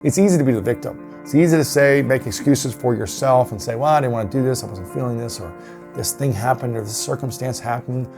It's easy to be the victim. It's easy to say, make excuses for yourself and say, well, I didn't want to do this, I wasn't feeling this, or this thing happened, or this circumstance happened.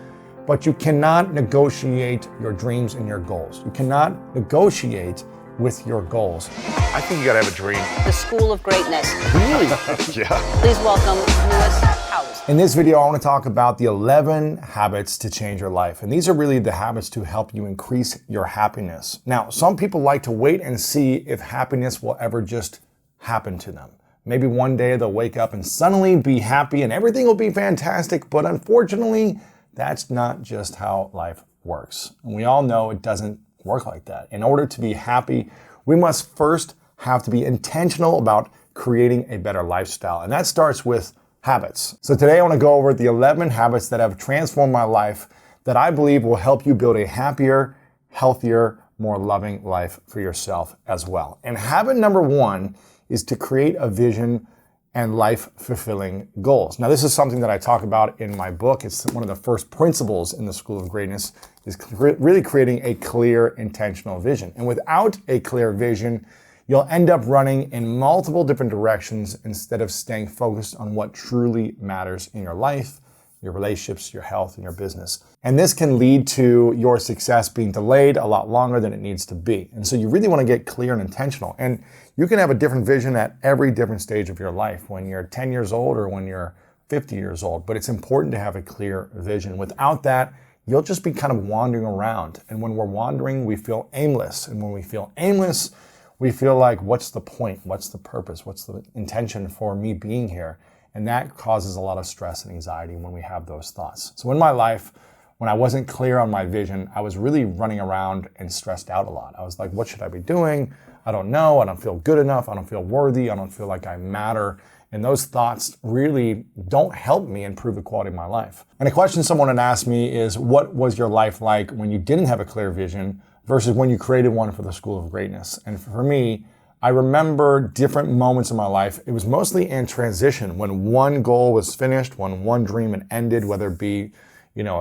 But you cannot negotiate your dreams and your goals. You cannot negotiate with your goals. I think you gotta have a dream. The School of Greatness. Really? Yeah. Please welcome Lewis Howes. In this video, I want to talk about the 11 habits to change your life. And these are really the habits to help you increase your happiness. Now, some people like to wait and see if happiness will ever just happen to them. Maybe one day they'll wake up and suddenly be happy and everything will be fantastic. But unfortunately, that's not just how life works. And we all know it doesn't work like that. In order to be happy, we must first have to be intentional about creating a better lifestyle. And that starts with habits. So today I want to go over the 11 habits that have transformed my life that I believe will help you build a happier, healthier, more loving life for yourself as well. And habit number 1 is to create a vision and life-fulfilling goals. Now, this is something that I talk about in my book. It's one of the first principles in the School of Greatness, is really creating a clear, intentional vision. And without a clear vision, you'll end up running in multiple different directions instead of staying focused on what truly matters in your life, your relationships, your health, and your business. And this can lead to your success being delayed a lot longer than it needs to be. And so you really want to get clear and intentional. And you can have a different vision at every different stage of your life, when you're 10 years old or when you're 50 years old. But it's important to have a clear vision. Without that, you'll just be kind of wandering around. And when we're wandering, we feel aimless. And when we feel aimless, we feel like, what's the point? What's the purpose? What's the intention for me being here? And that causes a lot of stress and anxiety when we have those thoughts. So in my life, when I wasn't clear on my vision, I was really running around and stressed out a lot. I was like, what should I be doing? I don't know. I don't feel good enough. I don't feel worthy. I don't feel like I matter. And those thoughts really don't help me improve the quality of my life. And a question someone had asked me is, what was your life like when you didn't have a clear vision versus when you created one for the School of Greatness? And for me, I remember different moments in my life. It was mostly in transition, when one goal was finished, when one dream had ended, whether it be,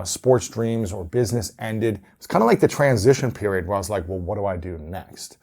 sports dreams or business ended. It's kind of like the transition period where I was like, well, what do I do next?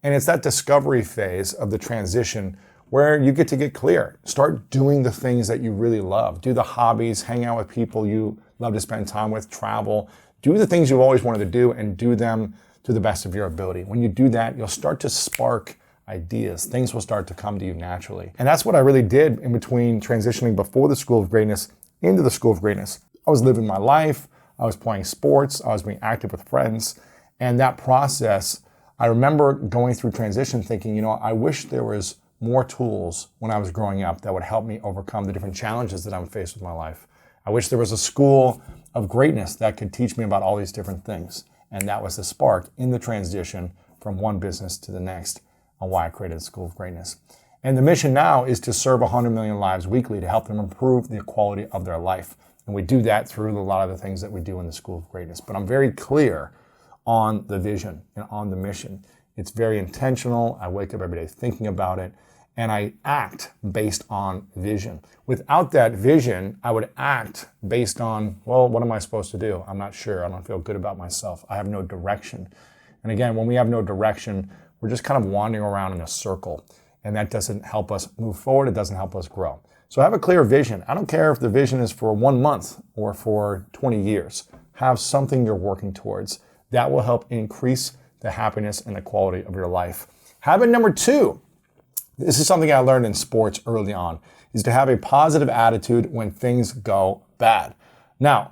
And it's that discovery phase of the transition where you get to get clear. Start doing the things that you really love. Do the hobbies, hang out with people you love to spend time with, travel. Do the things you've always wanted to do and do them to the best of your ability. When you do that, you'll start to spark ideas. Things will start to come to you naturally. And that's what I really did in between transitioning before the School of Greatness into the School of Greatness. I was living my life. I was playing sports. I was being active with friends. And that process, I remember going through transition thinking, I wish there was more tools when I was growing up that would help me overcome the different challenges that I'm faced with in my life. I wish there was a school of greatness that could teach me about all these different things. And that was the spark in the transition from one business to the next on why I created the School of Greatness. And the mission now is to serve 100 million lives weekly to help them improve the quality of their life. And we do that through a lot of the things that we do in the School of Greatness. But I'm very clear on the vision and on the mission. It's very intentional. I wake up every day thinking about it, and I act based on vision. Without that vision, I would act based on, well, what am I supposed to do? I'm not sure. I don't feel good about myself. I have no direction. And again, when we have no direction, we're just kind of wandering around in a circle, and that doesn't help us move forward. It doesn't help us grow. So have a clear vision. I don't care if the vision is for 1 month or for 20 years. Have something you're working towards. That will help increase the happiness and the quality of your life. Habit number 2, this is something I learned in sports early on, is to have a positive attitude when things go bad. Now,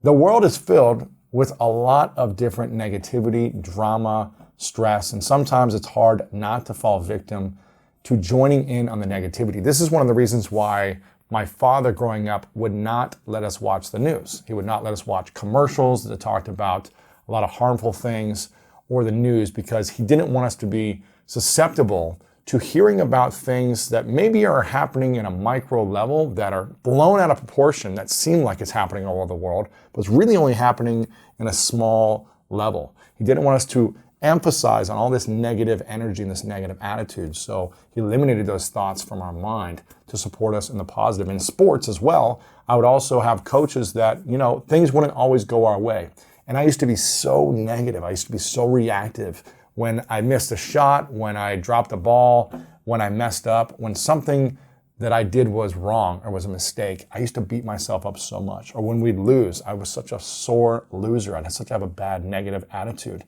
the world is filled with a lot of different negativity, drama, stress, and sometimes it's hard not to fall victim to joining in on the negativity. This is one of the reasons why my father growing up would not let us watch the news. He would not let us watch commercials that talked about a lot of harmful things or the news, because he didn't want us to be susceptible to hearing about things that maybe are happening in a micro level that are blown out of proportion, that seem like it's happening all over the world, but it's really only happening in a small level. He didn't want us to emphasize on all this negative energy and this negative attitude. So he eliminated those thoughts from our mind to support us in the positive. In sports as well, I would also have coaches that, things wouldn't always go our way. And I used to be so negative. I used to be so reactive when I missed a shot, when I dropped a ball, when I messed up, when something that I did was wrong or was a mistake, I used to beat myself up so much. Or when we'd lose, I was such a sore loser. I'd have a bad negative attitude.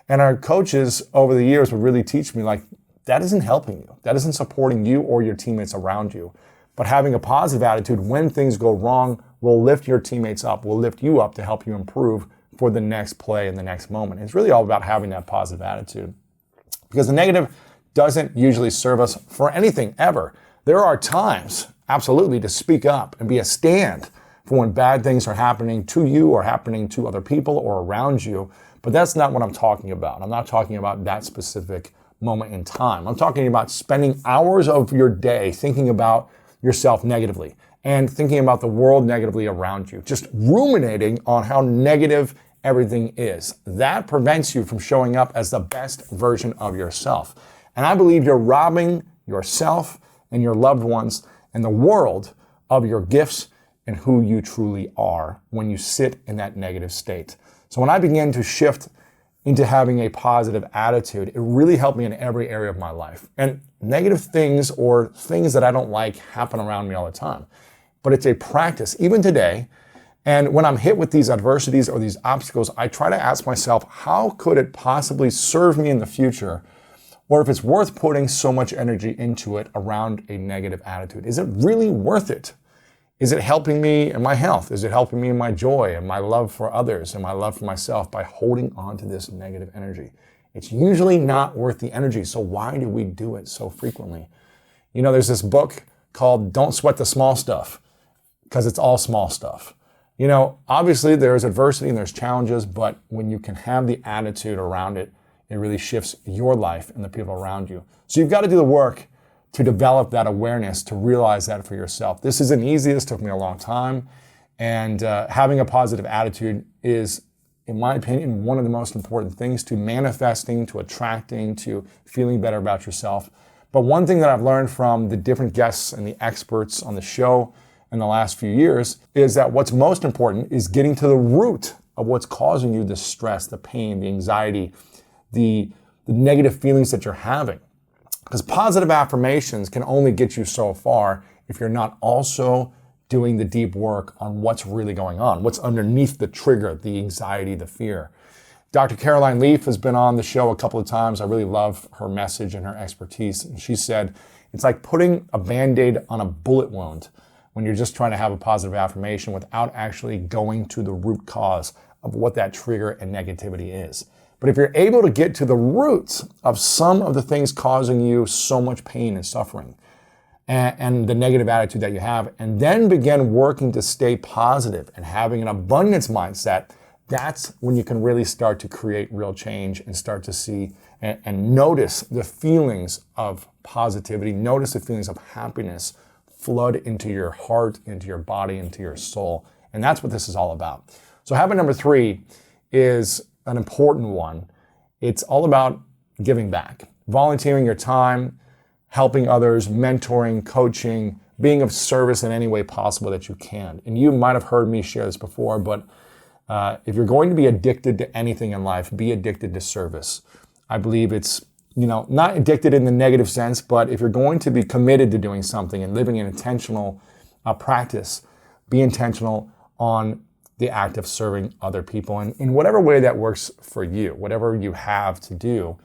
And our coaches over the years would really teach me, like, that isn't helping you. That isn't supporting you or your teammates around you. But having a positive attitude when things go wrong will lift your teammates up, will lift you up to help you improve for the next play and the next moment. It's really all about having that positive attitude. Because the negative doesn't usually serve us for anything ever. There are times, absolutely, to speak up and be a stand for when bad things are happening to you or happening to other people or around you. But that's not what I'm talking about. I'm not talking about that specific moment in time. I'm talking about spending hours of your day thinking about yourself negatively and thinking about the world negatively around you, just ruminating on how negative everything is. That prevents you from showing up as the best version of yourself. And I believe you're robbing yourself and your loved ones and the world of your gifts and who you truly are when you sit in that negative state. So when I began to shift into having a positive attitude, it really helped me in every area of my life. And negative things or things that I don't like happen around me all the time. But it's a practice, even today. And when I'm hit with these adversities or these obstacles, I try to ask myself, how could it possibly serve me in the future? Or if it's worth putting so much energy into it around a negative attitude. Is it really worth it? Is it helping me in my health? Is it helping me in my joy and my love for others and my love for myself by holding on to this negative energy? It's usually not worth the energy, so why do we do it so frequently? You know, there's this book called Don't Sweat the Small Stuff, because it's all small stuff. You know, obviously there's adversity and there's challenges, but when you can have the attitude around it, it really shifts your life and the people around you. So you've got to do the work to develop that awareness, to realize that for yourself. This isn't easy. This took me a long time. And having a positive attitude is, in my opinion, one of the most important things to manifesting, to attracting, to feeling better about yourself. But one thing that I've learned from the different guests and the experts on the show in the last few years is that what's most important is getting to the root of what's causing you the stress, the pain, the anxiety, the negative feelings that you're having. Because positive affirmations can only get you so far if you're not also doing the deep work on what's really going on, what's underneath the trigger, the anxiety, the fear. Dr. Caroline Leaf has been on the show a couple of times. I really love her message and her expertise. And she said, it's like putting a Band-Aid on a bullet wound when you're just trying to have a positive affirmation without actually going to the root cause of what that trigger and negativity is. But if you're able to get to the roots of some of the things causing you so much pain and suffering and the negative attitude that you have, and then begin working to stay positive and having an abundance mindset, that's when you can really start to create real change and start to see and notice the feelings of positivity, notice the feelings of happiness flood into your heart, into your body, into your soul. And that's what this is all about. So habit number 3 is an important one. It's all about giving back, volunteering your time, helping others, mentoring, coaching, being of service in any way possible that you can. And you might have heard me share this before, but if you're going to be addicted to anything in life, be addicted to service. I believe it's, not addicted in the negative sense, but if you're going to be committed to doing something and living an intentional practice, be intentional on the act of serving other people. And in whatever way that works for you, whatever you have to do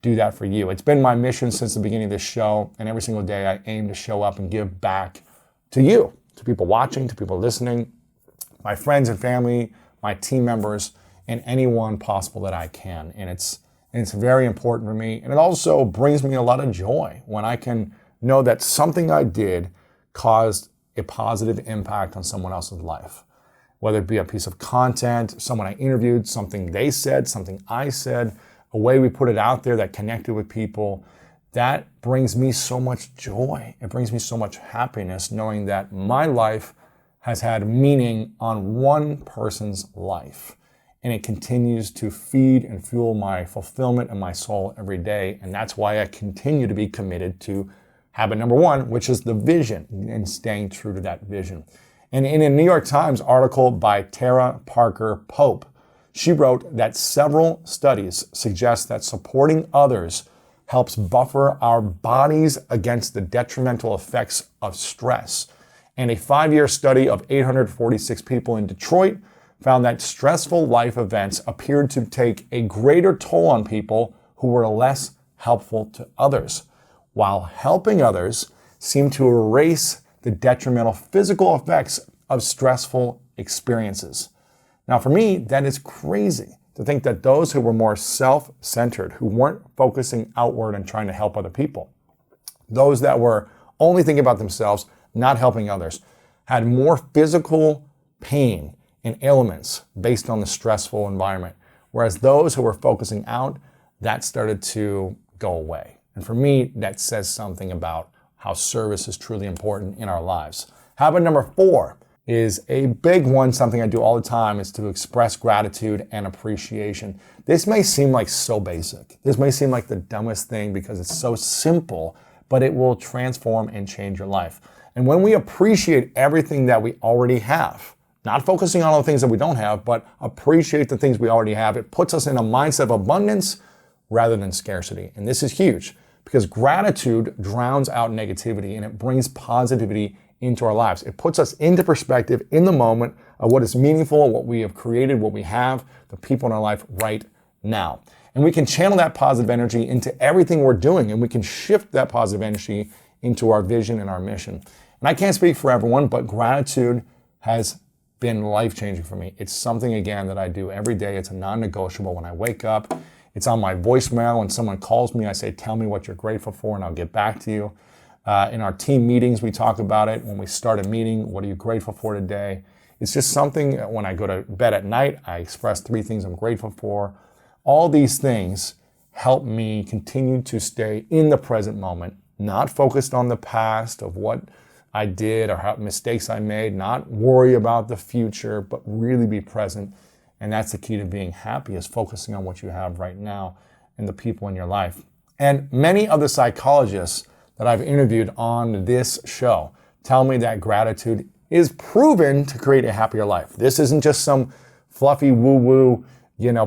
that for you. It's been my mission since the beginning of this show, and every single day I aim to show up and give back to you, to people watching, to people listening, my friends and family, my team members, and anyone possible that I can. And it's very important for me. And it also brings me a lot of joy when I can know that something I did caused a positive impact on someone else's life. Whether it be a piece of content, someone I interviewed, something they said, something I said, a way we put it out there that connected with people, that brings me so much joy. It brings me so much happiness knowing that my life has had meaning on one person's life. And it continues to feed and fuel my fulfillment and my soul every day. And that's why I continue to be committed to habit number 1, which is the vision and staying true to that vision. And in a New York Times article by Tara Parker Pope, She wrote that several studies suggest that supporting others helps buffer our bodies against the detrimental effects of stress. And a 5-year study of 846 people in Detroit found that stressful life events appeared to take a greater toll on people who were less helpful to others, while helping others seemed to erase the detrimental physical effects of stressful experiences. Now, for me, that is crazy to think that those who were more self-centered, who weren't focusing outward and trying to help other people, those that were only thinking about themselves, not helping others, had more physical pain and ailments based on the stressful environment. Whereas those who were focusing out, that started to go away. And for me, that says something about how service is truly important in our lives. Habit number 4 is a big one, something I do all the time, is to express gratitude and appreciation. This may seem like so basic. This may seem like the dumbest thing because it's so simple, but it will transform and change your life. And when we appreciate everything that we already have, not focusing on all the things that we don't have, but appreciate the things we already have, it puts us in a mindset of abundance rather than scarcity. And this is huge because gratitude drowns out negativity and it brings positivity into our lives. It puts us into perspective in the moment of what is meaningful, what we have created, what we have, the people in our life right now. And we can channel that positive energy into everything we're doing, and we can shift that positive energy into our vision and our mission. And I can't speak for everyone, but gratitude has been life-changing for me. It's something, again, that I do every day. It's a non-negotiable. When I wake up, it's on my voicemail. When someone calls me, I say, tell me what you're grateful for, and I'll get back to you. In our team meetings, we talk about it. When we start a meeting, what are you grateful for today? It's just something, when I go to bed at night, I express 3 things I'm grateful for. All these things help me continue to stay in the present moment, not focused on the past of what I did or how mistakes I made, not worry about the future, but really be present. And that's the key to being happy, is focusing on what you have right now and the people in your life. And many other psychologists that I've interviewed on this show tell me that gratitude is proven to create a happier life. This isn't just some fluffy woo-woo,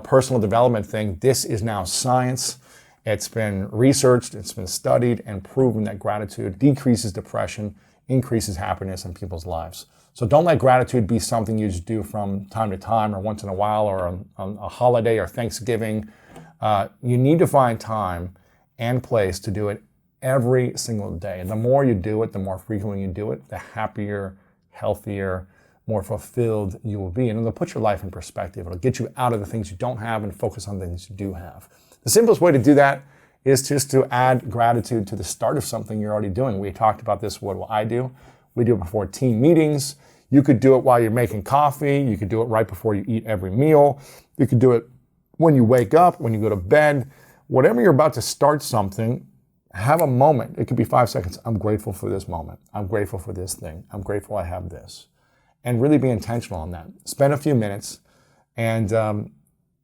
personal development thing. This is now science. It's been researched, it's been studied and proven that gratitude decreases depression, increases happiness in people's lives. So don't let gratitude be something you just do from time to time or once in a while or on a holiday or Thanksgiving. You need to find time and place to do it every single day. And the more you do it, the more frequently you do it, the happier, healthier, more fulfilled you will be. And it'll put your life in perspective. It'll get you out of the things you don't have and focus on things you do have. The simplest way to do that is just to add gratitude to the start of something you're already doing. We talked about this, what I do. We do it before team meetings. You could do it while you're making coffee. You could do it right before you eat every meal. You could do it when you wake up, when you go to bed. Whatever you're about to start something, have a moment. It could be 5 seconds. I'm grateful for this moment. I'm grateful for this thing. I'm grateful I have this. And really be intentional on that. Spend a few minutes and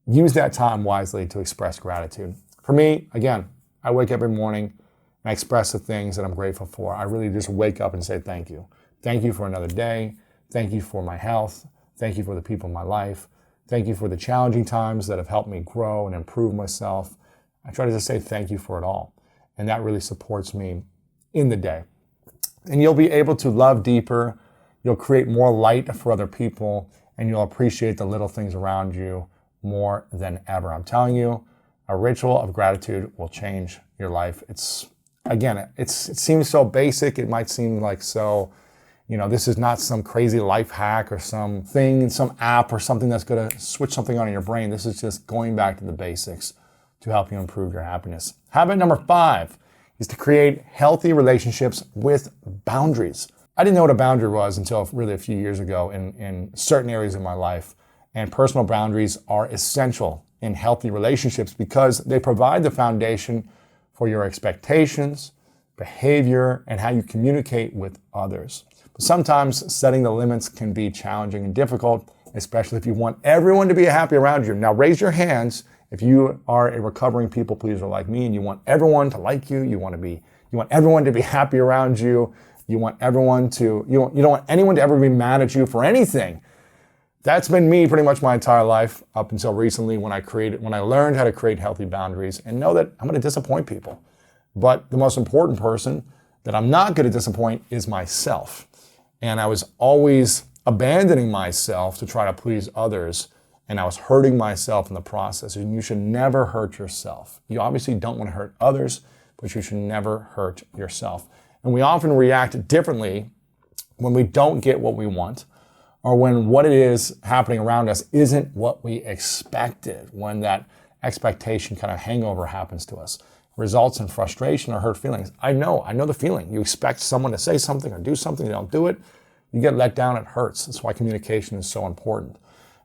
use that time wisely to express gratitude. For me, again, I wake up every morning and I express the things that I'm grateful for. I really just wake up and say thank you. Thank you for another day. Thank you for my health. Thank you for the people in my life. Thank you for the challenging times that have helped me grow and improve myself. I try to just say thank you for it all. And that really supports me in the day. And you'll be able to love deeper. You'll create more light for other people, and you'll appreciate the little things around you more than ever. I'm telling you, a ritual of gratitude will change your life. It seems so basic. It might seem like so, this is not some crazy life hack or some app or something that's going to switch something on in your brain. This is just going back to the basics to help you improve your happiness. Habit number 5 is to create healthy relationships with boundaries. I didn't know what a boundary was until really a few years ago in certain areas of my life. And personal boundaries are essential in healthy relationships because they provide the foundation for your expectations, behavior, and how you communicate with others. But sometimes setting the limits can be challenging and difficult, especially if you want everyone to be happy around you. Now raise your hands if you are a recovering people pleaser like me and you want everyone to like you, you want everyone to be happy around you, you don't want anyone to ever be mad at you for anything. That's been me pretty much my entire life up until recently when I learned how to create healthy boundaries and know that I'm going to disappoint people. But the most important person that I'm not going to disappoint is myself. And I was always abandoning myself to try to please others, and I was hurting myself in the process. And you should never hurt yourself. You obviously don't want to hurt others, but you should never hurt yourself. And we often react differently when we don't get what we want, or when what it is happening around us isn't what we expected, when that expectation kind of hangover happens to us. Results in frustration or hurt feelings. I know the feeling. You expect someone to say something or do something, they don't do it. You get let down, it hurts. That's why communication is so important.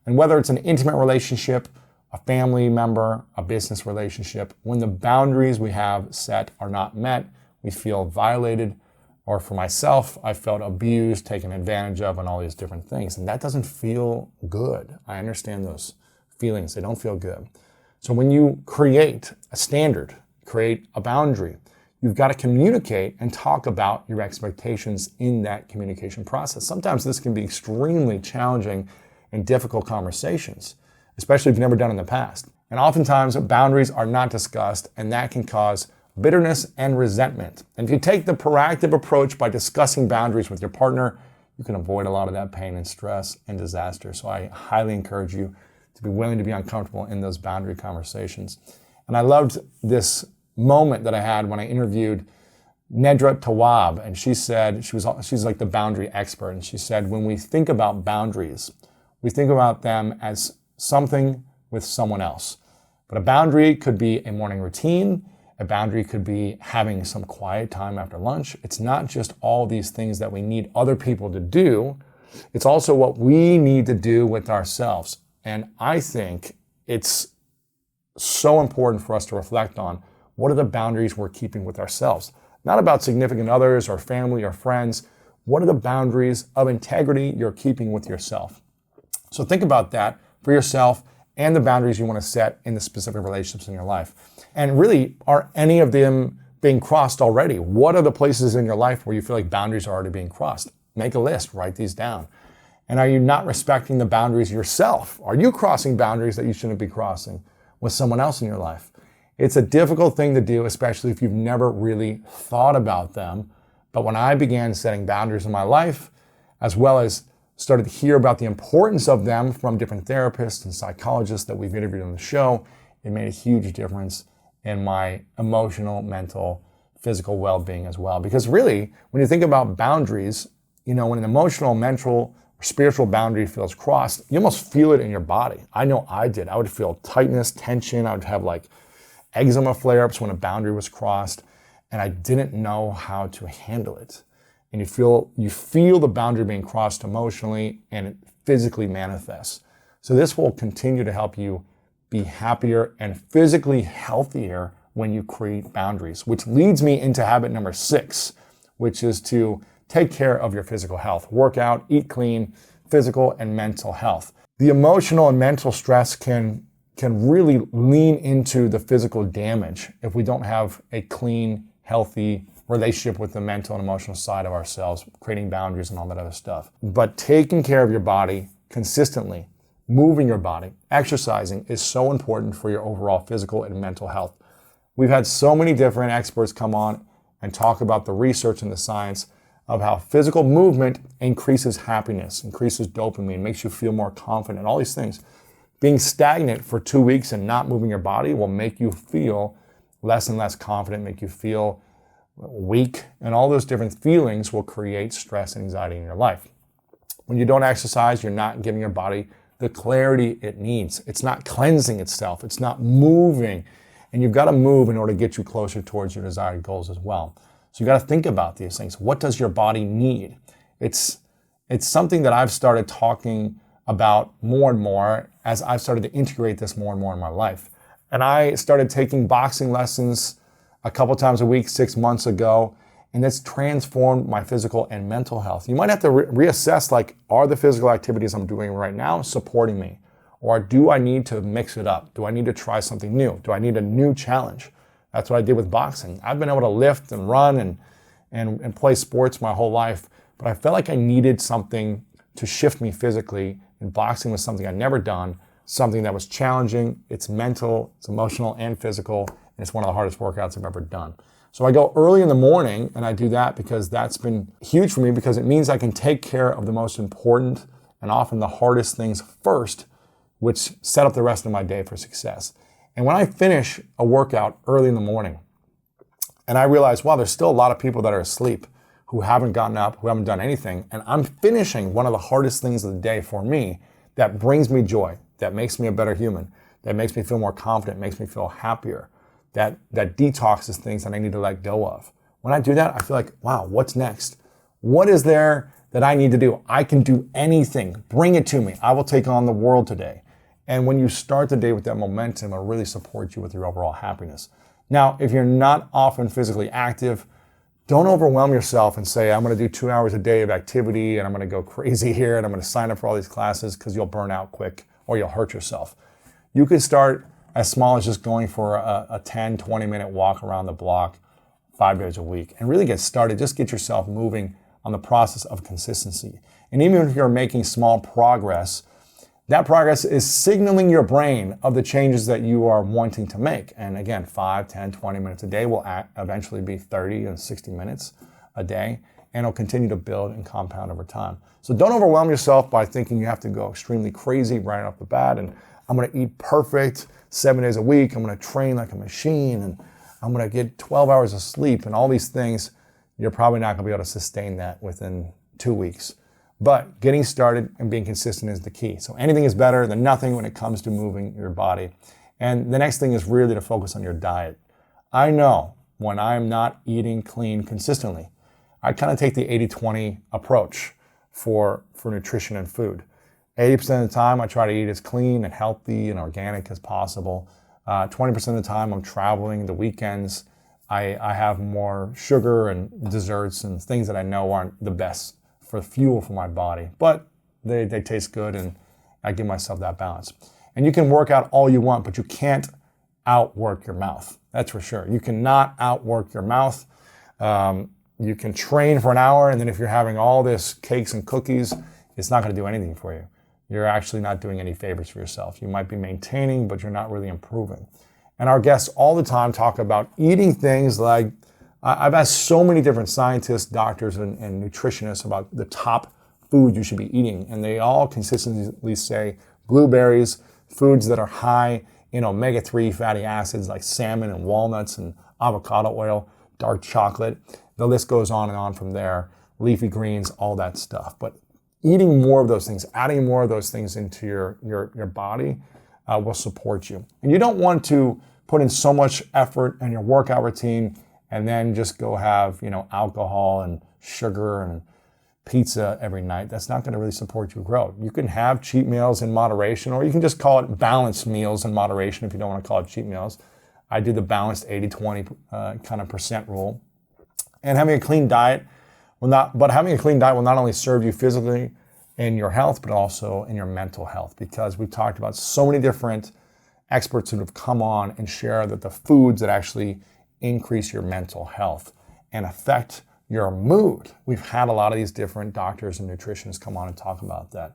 And whether it's an intimate relationship, a family member, a business relationship, when the boundaries we have set are not met, we feel violated, or for myself, I felt abused, taken advantage of, and all these different things. And that doesn't feel good. I understand those feelings. They don't feel good. So when you create a standard, create a boundary, you've got to communicate and talk about your expectations in that communication process. Sometimes this can be extremely challenging and difficult conversations, especially if you've never done it in the past. And oftentimes boundaries are not discussed, and that can cause bitterness and resentment. And if you take the proactive approach by discussing boundaries with your partner, you can avoid a lot of that pain and stress and disaster. So I highly encourage you to be willing to be uncomfortable in those boundary conversations. And I loved this moment that I had when I interviewed Nedra Tawwab, and she said, she's like the boundary expert, and she said, when we think about boundaries, we think about them as something with someone else. But a boundary could be a morning routine. A boundary could be having some quiet time after lunch. It's not just all these things that we need other people to do. It's also what we need to do with ourselves. And I think it's so important for us to reflect on what are the boundaries we're keeping with ourselves. Not about significant others or family or friends. What are the boundaries of integrity you're keeping with yourself? So think about that for yourself and the boundaries you want to set in the specific relationships in your life. And really, are any of them being crossed already? What are the places in your life where you feel like boundaries are already being crossed? Make a list, write these down. And are you not respecting the boundaries yourself? Are you crossing boundaries that you shouldn't be crossing with someone else in your life? It's a difficult thing to do, especially if you've never really thought about them. But when I began setting boundaries in my life, as well as started to hear about the importance of them from different therapists and psychologists that we've interviewed on the show, it made a huge difference in my emotional, mental, physical well-being as well. Because really, when you think about boundaries, when an emotional, mental, or spiritual boundary feels crossed, you almost feel it in your body. I know I did. I would feel tightness, tension. I would have like eczema flare-ups when a boundary was crossed, and I didn't know how to handle it. And you feel the boundary being crossed emotionally, and it physically manifests. So this will continue to help you be happier and physically healthier when you create boundaries, which leads me into habit number 6, which is to take care of your physical health. Work out, eat clean, physical and mental health. The emotional and mental stress can really lean into the physical damage if we don't have a clean, healthy relationship with the mental and emotional side of ourselves, creating boundaries and all that other stuff. But taking care of your body consistently, moving your body, exercising is so important for your overall physical and mental health. We've had so many different experts come on and talk about the research and the science of how physical movement increases happiness, increases dopamine, makes you feel more confident, all these things. Being stagnant for 2 weeks and not moving your body will make you feel less and less confident, make you feel weak, and all those different feelings will create stress and anxiety in your life. When you don't exercise, you're not giving your body the clarity it needs. It's not cleansing itself. It's not moving. And you've got to move in order to get you closer towards your desired goals as well. So you got to think about these things. What does your body need? It's something that I've started talking about more and more as I've started to integrate this more and more in my life. And I started taking boxing lessons a couple times a week 6 months ago, and it's transformed my physical and mental health. You might have to reassess, like, are the physical activities I'm doing right now supporting me? Or do I need to mix it up? Do I need to try something new? Do I need a new challenge? That's what I did with boxing. I've been able to lift and run and play sports my whole life, but I felt like I needed something to shift me physically And boxing was something I'd never done, something that was challenging. It's mental, it's emotional, and physical. And it's one of the hardest workouts I've ever done. So I go early in the morning, and I do that because that's been huge for me, because it means I can take care of the most important and often the hardest things first, which set up the rest of my day for success. And when I finish a workout early in the morning, and I realize, wow, there's still a lot of people that are asleep, who haven't gotten up, who haven't done anything, and I'm finishing one of the hardest things of the day for me that brings me joy, that makes me a better human, that makes me feel more confident, makes me feel happier, that detoxes things that I need to let go of. When I do that, I feel like, wow, what's next? What is there that I need to do? I can do anything. Bring it to me. I will take on the world today. And when you start the day with that momentum, it'll really support you with your overall happiness. Now, if you're not often physically active, don't overwhelm yourself and say, I'm going to do 2 hours a day of activity and I'm going to go crazy here and I'm going to sign up for all these classes, because you'll burn out quick or you'll hurt yourself. You could start as small as just going for a 10, 20-minute walk around the block 5 days a week and really get started. Just get yourself moving on the process of consistency. And even if you're making small progress, that progress is signaling your brain of the changes that you are wanting to make. And again, 5, 10, 20 minutes a day will eventually be 30 and 60 minutes a day, and it'll continue to build and compound over time. So don't overwhelm yourself by thinking you have to go extremely crazy right off the bat, and I'm going to eat perfect 7 days a week, I'm going to train like a machine, and I'm going to get 12 hours of sleep, and all these things. You're probably not going to be able to sustain that within 2 weeks. But getting started and being consistent is the key. So anything is better than nothing when it comes to moving your body. And the next thing is really to focus on your diet. I know when I'm not eating clean consistently, I kind of take the 80-20 approach for nutrition and food. 80% of the time I try to eat as clean and healthy and organic as possible. 20% of the time I'm traveling. The weekends I have more sugar and desserts and things that I know aren't the best for fuel for my body, but they taste good, and I give myself that balance. And you can work out all you want, but you can't outwork your mouth. That's for sure. You cannot outwork your mouth. You can train for an hour, and then if you're having all this cakes and cookies, it's not going to do anything for you. You're actually not doing any favors for yourself. You might be maintaining, but you're not really improving. And our guests all the time talk about eating things like, I've asked so many different scientists, doctors, and nutritionists about the top foods you should be eating, and they all consistently say blueberries, foods that are high in omega-3 fatty acids like salmon and walnuts and avocado oil, dark chocolate. The list goes on and on from there. Leafy greens, all that stuff. But eating more of those things, adding more of those things into your body will support you. And you don't want to put in so much effort in your workout routine and then just go have, alcohol and sugar and pizza every night. That's not going to really support your growth. You can have cheat meals in moderation, or you can just call it balanced meals in moderation if you don't want to call it cheat meals. I do the balanced 80-20 kind of percent rule. And having a clean diet will not only serve you physically in your health, but also in your mental health, because we've talked about so many different experts who have come on and share that the foods that actually increase your mental health and affect your mood. We've had a lot of these different doctors and nutritionists come on and talk about that.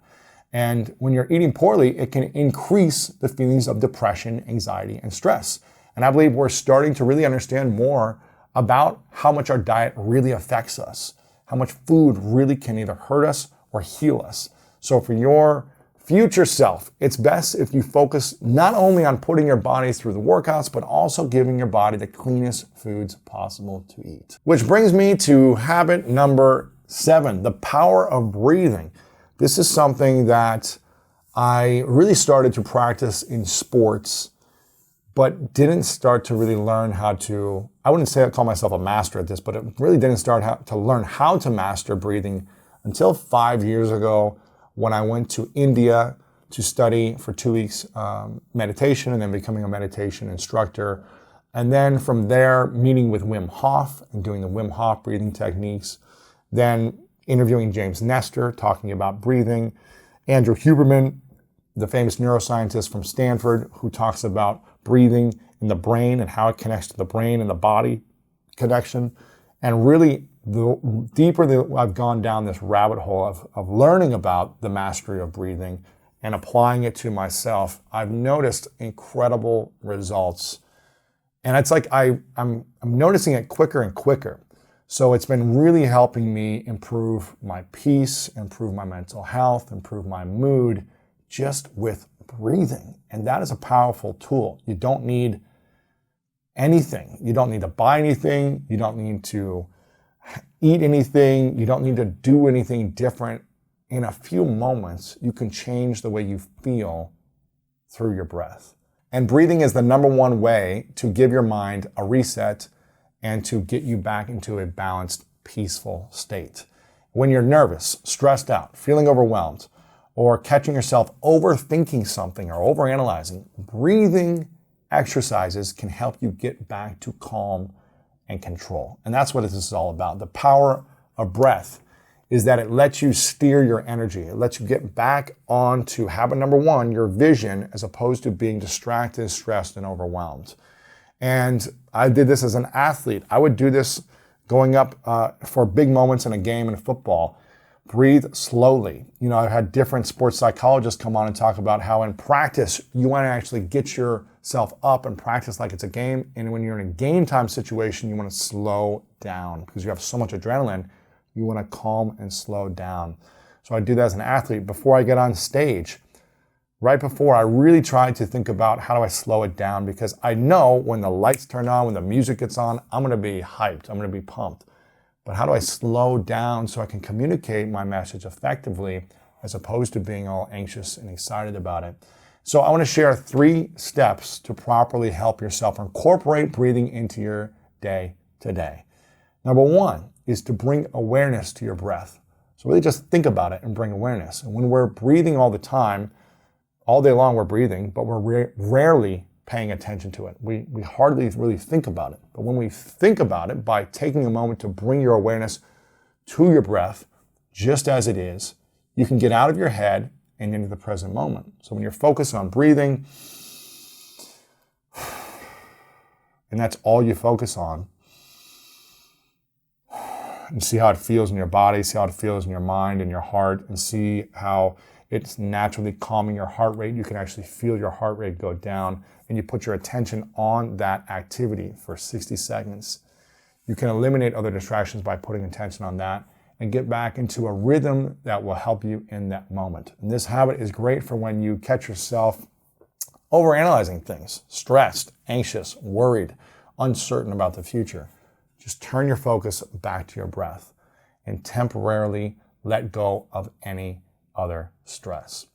And when you're eating poorly, it can increase the feelings of depression, anxiety, and stress. And I believe we're starting to really understand more about how much our diet really affects us, how much food really can either hurt us or heal us. So for your future self, it's best if you focus not only on putting your body through the workouts, but also giving your body the cleanest foods possible to eat. Which brings me to habit number 7, the power of breathing. This is something that I really started to practice in sports, but didn't start to really learn how to, I wouldn't say I call myself a master at this, but it really didn't start to learn how to master breathing until 5 years ago, when I went to India to study for 2 weeks meditation, and then becoming a meditation instructor. And then from there, meeting with Wim Hof and doing the Wim Hof breathing techniques. Then interviewing James Nestor, talking about breathing. Andrew Huberman, the famous neuroscientist from Stanford, who talks about breathing in the brain and how it connects to the brain and the body connection. And really, the deeper that I've gone down this rabbit hole of learning about the mastery of breathing, and applying it to myself, I've noticed incredible results. And it's like I'm noticing it quicker and quicker. So it's been really helping me improve my peace, improve my mental health, improve my mood, just with breathing. And that is a powerful tool. You don't need anything. You don't need to buy anything. You don't need to eat anything. You don't need to do anything different. In a few moments, you can change the way you feel through your breath. And breathing is the number one way to give your mind a reset and to get you back into a balanced, peaceful state. When you're nervous, stressed out, feeling overwhelmed, or catching yourself overthinking something or overanalyzing, breathing exercises can help you get back to calm and control. And that's what this is all about. The power of breath is that it lets you steer your energy. It lets you get back onto habit number one, your vision, as opposed to being distracted, stressed, and overwhelmed. And I did this as an athlete. I would do this going up for big moments in a game in football. Breathe slowly. You know, I've had different sports psychologists come on and talk about how in practice, you want to actually get yourself up and practice like it's a game. And when you're in a game time situation, you want to slow down because you have so much adrenaline. You want to calm and slow down. So I do that as an athlete. Before I get on stage, right before, I really try to think about how do I slow it down, because I know when the lights turn on, when the music gets on, I'm going to be hyped. I'm going to be pumped. But how do I slow down so I can communicate my message effectively as opposed to being all anxious and excited about it? So I want to share 3 steps to properly help yourself incorporate breathing into your day today. Number 1 is to bring awareness to your breath. So really just think about it and bring awareness. And when we're breathing all the time, all day long we're breathing, but we're rarely paying attention to it. We hardly really think about it. But when we think about it, by taking a moment to bring your awareness to your breath, just as it is, you can get out of your head and into the present moment. So when you're focused on breathing, and that's all you focus on, and see how it feels in your body, see how it feels in your mind and your heart, and see how it's naturally calming your heart rate. You can actually feel your heart rate go down, and you put your attention on that activity for 60 seconds. You can eliminate other distractions by putting attention on that and get back into a rhythm that will help you in that moment. And this habit is great for when you catch yourself overanalyzing things, stressed, anxious, worried, uncertain about the future. Just turn your focus back to your breath and temporarily let go of any other stress.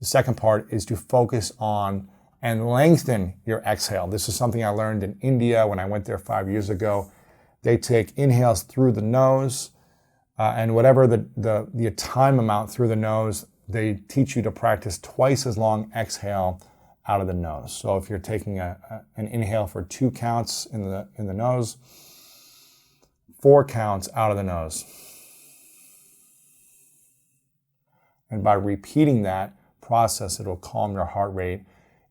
The second part is to focus on and lengthen your exhale. This is something I learned in India when I went there 5 years ago. They take inhales through the nose, and whatever the time amount through the nose, they teach you to practice twice as long exhale out of the nose. So if you're taking an inhale for 2 counts in the nose, 4 counts out of the nose. And by repeating that process, it'll calm your heart rate,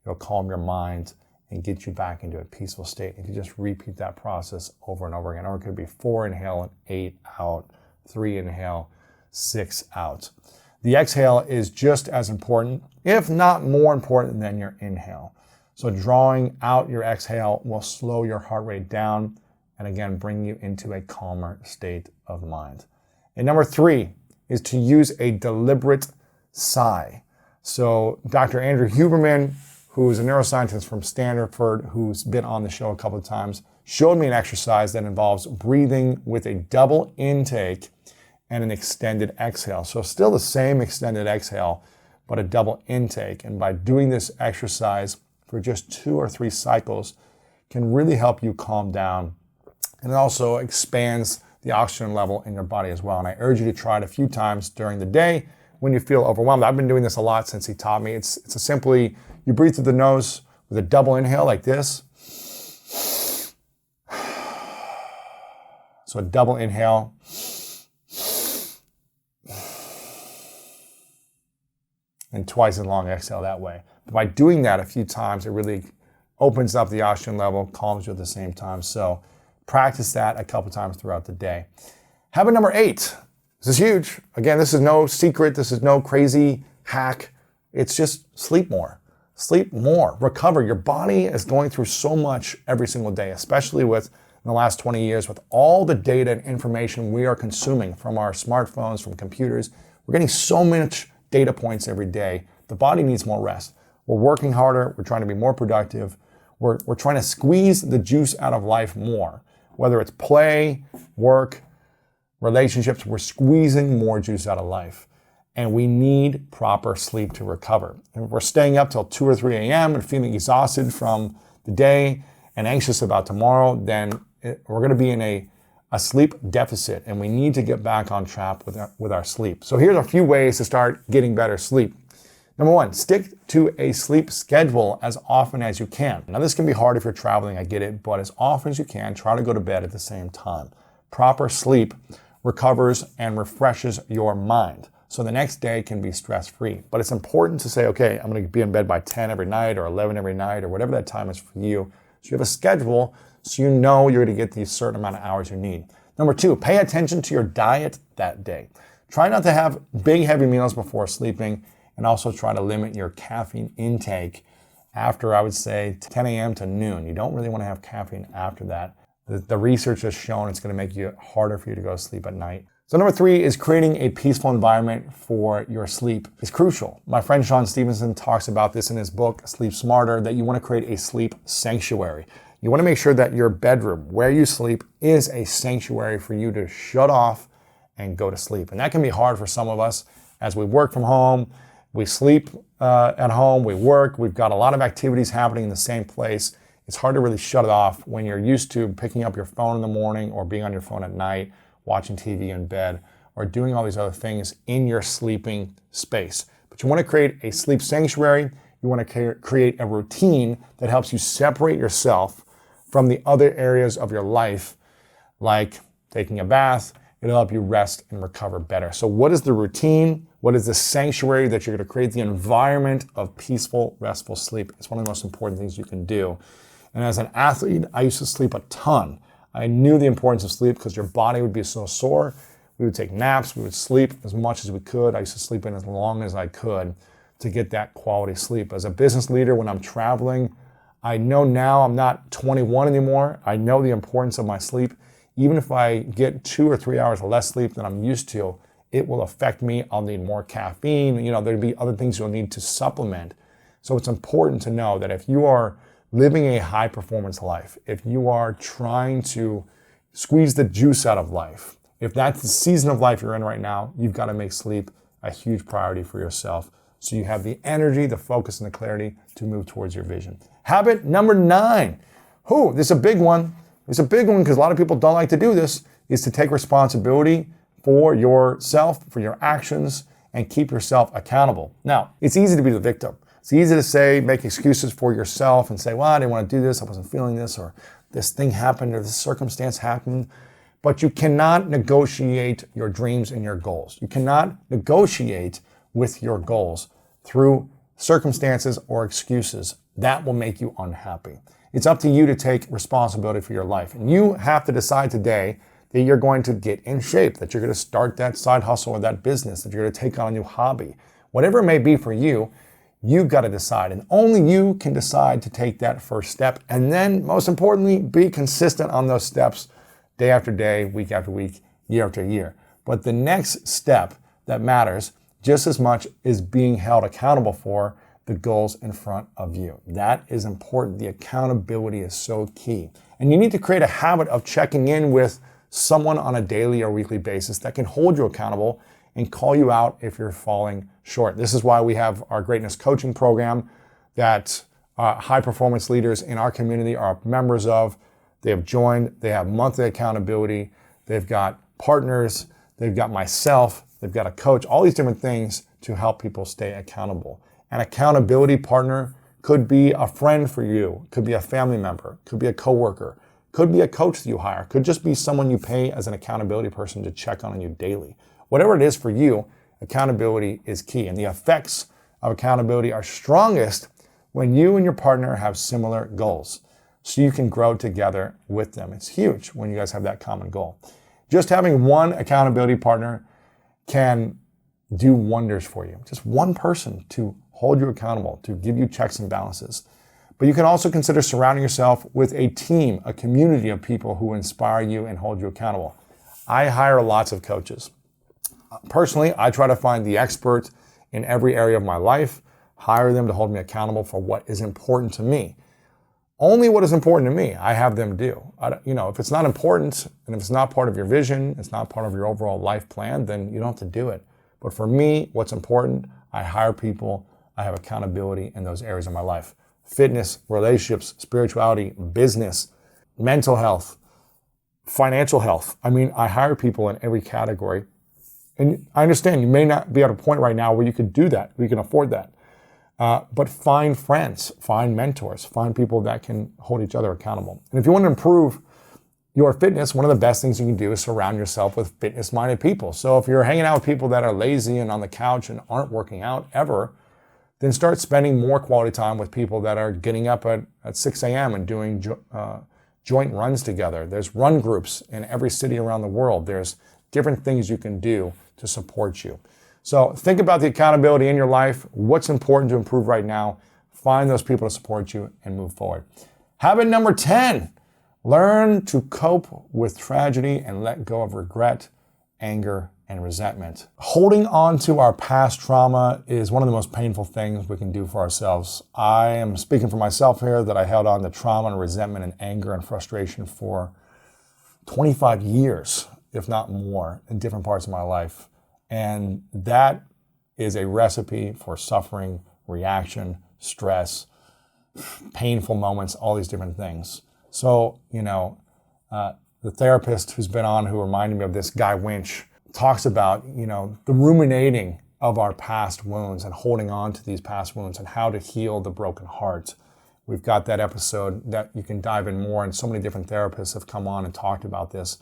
it'll calm your mind, and get you back into a peaceful state. If you just repeat that process over and over again, or it could be 4 inhale and 8 out, 3 inhale, 6 out. The exhale is just as important, if not more important than your inhale. So drawing out your exhale will slow your heart rate down and again, bring you into a calmer state of mind. And number 3 is to use a deliberate sigh. So Dr. Andrew Huberman, who is a neuroscientist from Stanford, who's been on the show a couple of times, showed me an exercise that involves breathing with a double intake and an extended exhale. So still the same extended exhale, but a double intake. And by doing this exercise for just 2 or 3 cycles can really help you calm down. And it also expands the oxygen level in your body as well. And I urge you to try it a few times during the day when you feel overwhelmed. I've been doing this a lot since he taught me. It's a simply, you breathe through the nose with a double inhale like this. So a double inhale. And twice as long exhale that way. But by doing that a few times, it really opens up the oxygen level, calms you at the same time. So practice that a couple times throughout the day. Habit number 8. This is huge. Again, this is no secret. This is no crazy hack. It's just sleep more. Sleep more. Recover. Your body is going through so much every single day, especially with in the last 20 years with all the data and information we are consuming from our smartphones, from computers. We're getting so much data points every day. The body needs more rest. We're working harder. We're trying to be more productive. We're trying to squeeze the juice out of life more. Whether it's play, work, relationships, we're squeezing more juice out of life. And we need proper sleep to recover. And if we're staying up till 2 or 3 a.m. and feeling exhausted from the day and anxious about tomorrow, then we're going to be in a sleep deficit, and we need to get back on track with our sleep. So here's a few ways to start getting better sleep. Number one, stick to a sleep schedule as often as you can. Now this can be hard if you're traveling, I get it, but as often as you can, try to go to bed at the same time. Proper sleep recovers and refreshes your mind, so the next day can be stress-free. But it's important to say, okay, I'm going to be in bed by 10 every night or 11 every night or whatever that time is for you. So you have a schedule so you know you're going to get the certain amount of hours you need. Number two, pay attention to your diet that day. Try not to have big, heavy meals before sleeping, and also try to limit your caffeine intake after, I would say, 10 a.m. to noon. You don't really want to have caffeine after that. The research has shown it's going to make it harder for you to go to sleep at night. So number three is creating a peaceful environment for your sleep is crucial. My friend Sean Stevenson talks about this in his book, Sleep Smarter, that you want to create a sleep sanctuary. You want to make sure that your bedroom, where you sleep, is a sanctuary for you to shut off and go to sleep. And that can be hard for some of us as we work from home, we sleep at home, we work, we've got a lot of activities happening in the same place. It's hard to really shut it off when you're used to picking up your phone in the morning or being on your phone at night, watching TV in bed, or doing all these other things in your sleeping space. But you want to create a sleep sanctuary. You want to create a routine that helps you separate yourself from the other areas of your life, like taking a bath. It'll help you rest and recover better. So what is the routine? What is the sanctuary that you're going to create? The environment of peaceful, restful sleep. It's one of the most important things you can do. And as an athlete, I used to sleep a ton. I knew the importance of sleep because your body would be so sore. We would take naps. We would sleep as much as we could. I used to sleep in as long as I could to get that quality sleep. As a business leader, when I'm traveling, I know now I'm not 21 anymore. I know the importance of my sleep. Even if I get 2 or 3 hours less sleep than I'm used to, it will affect me. I'll need more caffeine. There'll be other things you'll need to supplement. So it's important to know that if you are living a high performance life, if you are trying to squeeze the juice out of life, if that's the season of life you're in right now, you've got to make sleep a huge priority for yourself so you have the energy, the focus, and the clarity to move towards your vision. Habit number 9. This is a big one. It's a big one because a lot of people don't like to do this, is to take responsibility for yourself, for your actions, and keep yourself accountable. Now, it's easy to be the victim. It's easy to say, make excuses for yourself and say, well, I didn't want to do this, I wasn't feeling this, or this thing happened, or this circumstance happened. But you cannot negotiate your dreams and your goals. You cannot negotiate with your goals through circumstances or excuses. That will make you unhappy. It's up to you to take responsibility for your life. And you have to decide today that you're going to get in shape, that you're going to start that side hustle or that business, that you're going to take on a new hobby. Whatever it may be for you, you've got to decide. And only you can decide to take that first step. And then, most importantly, be consistent on those steps day after day, week after week, year after year. But the next step that matters just as much is being held accountable for the goals in front of you. That is important. The accountability is so key. And you need to create a habit of checking in with someone on a daily or weekly basis that can hold you accountable and call you out if you're falling short. This is why we have our greatness coaching program that high performance leaders in our community are members of. They have joined, they have monthly accountability, they've got partners, they've got myself, they've got a coach, all these different things to help people stay accountable. An accountability partner could be a friend for you, could be a family member, could be a coworker, could be a coach that you hire, could just be someone you pay as an accountability person to check on you daily. Whatever it is for you, accountability is key. And the effects of accountability are strongest when you and your partner have similar goals, so you can grow together with them. It's huge when you guys have that common goal. Just having one accountability partner can do wonders for you. Just one person to hold you accountable, to give you checks and balances. But you can also consider surrounding yourself with a team, a community of people who inspire you and hold you accountable. I hire lots of coaches. Personally, I try to find the expert in every area of my life, hire them to hold me accountable for what is important to me. Only what is important to me, I have them do. If it's not important and if it's not part of your vision, it's not part of your overall life plan, then you don't have to do it. But for me, what's important, I hire people, I have accountability in those areas of my life. Fitness, relationships, spirituality, business, mental health, financial health. I hire people in every category. And I understand you may not be at a point right now where you could do that, where you can afford that. But find friends, find mentors, find people that can hold each other accountable. And if you want to improve your fitness, one of the best things you can do is surround yourself with fitness-minded people. So if you're hanging out with people that are lazy and on the couch and aren't working out ever, then start spending more quality time with people that are getting up at 6 a.m. and doing joint runs together. There's run groups in every city around the world. There's different things you can do to support you. So think about the accountability in your life, what's important to improve right now, find those people to support you and move forward. Habit number 10, learn to cope with tragedy and let go of regret, anger, and resentment. Holding on to our past trauma is one of the most painful things we can do for ourselves. I am speaking for myself here that I held on to trauma and resentment and anger and frustration for 25 years, if not more, in different parts of my life. And that is a recipe for suffering, reaction, stress, painful moments, all these different things. So, the therapist who's been on, who reminded me of this, Guy Winch, talks about, the ruminating of our past wounds and holding on to these past wounds and how to heal the broken heart. We've got that episode that you can dive in more, and so many different therapists have come on and talked about this.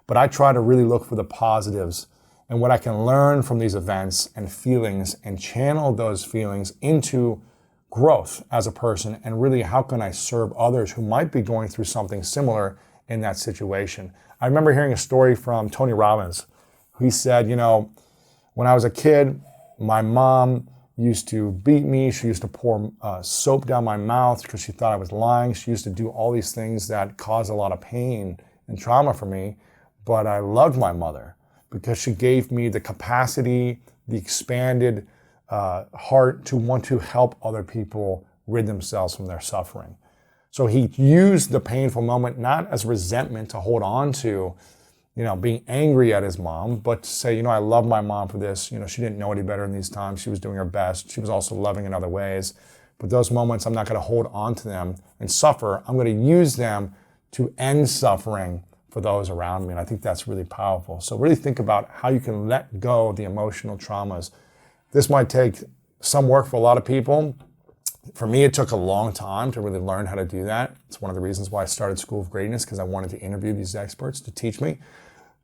But I try to really look for the positives and what I can learn from these events and feelings and channel those feelings into growth as a person, and really how can I serve others who might be going through something similar in that situation. I remember hearing a story from Tony Robbins. He said, when I was a kid, my mom used to beat me. She used to pour soap down my mouth because she thought I was lying. She used to do all these things that caused a lot of pain and trauma for me. But I loved my mother because she gave me the capacity, the expanded heart to want to help other people rid themselves from their suffering. So he used the painful moment not as resentment to hold on to, being angry at his mom, but to say, I love my mom for this. She didn't know any better in these times. She was doing her best. She was also loving in other ways. But those moments, I'm not going to hold on to them and suffer. I'm going to use them to end suffering for those around me. And I think that's really powerful. So really think about how you can let go of the emotional traumas. This might take some work for a lot of people. For me, it took a long time to really learn how to do that. It's one of the reasons why I started School of Greatness, because I wanted to interview these experts to teach me.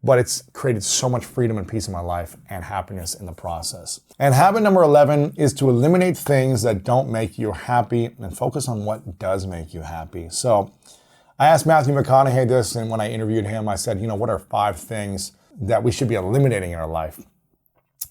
But it's created so much freedom and peace in my life and happiness in the process. And habit number 11 is to eliminate things that don't make you happy and focus on what does make you happy. So I asked Matthew McConaughey this, and when I interviewed him, I said, what are 5 things that we should be eliminating in our life?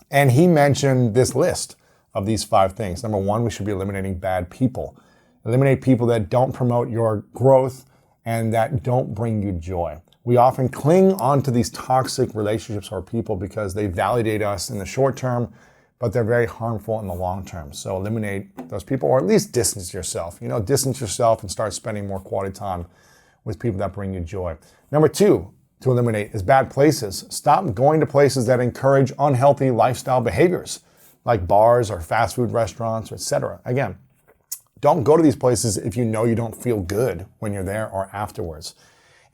And he mentioned this list of these 5 things. Number 1, we should be eliminating bad people. Eliminate people that don't promote your growth and that don't bring you joy. We often cling onto these toxic relationships or people because they validate us in the short term, but they're very harmful in the long term. So eliminate those people, or at least distance yourself. Distance yourself and start spending more quality time with people that bring you joy. Number 2 to eliminate is bad places. Stop going to places that encourage unhealthy lifestyle behaviors, like bars or fast food restaurants, etc. Again, don't go to these places if you know you don't feel good when you're there or afterwards.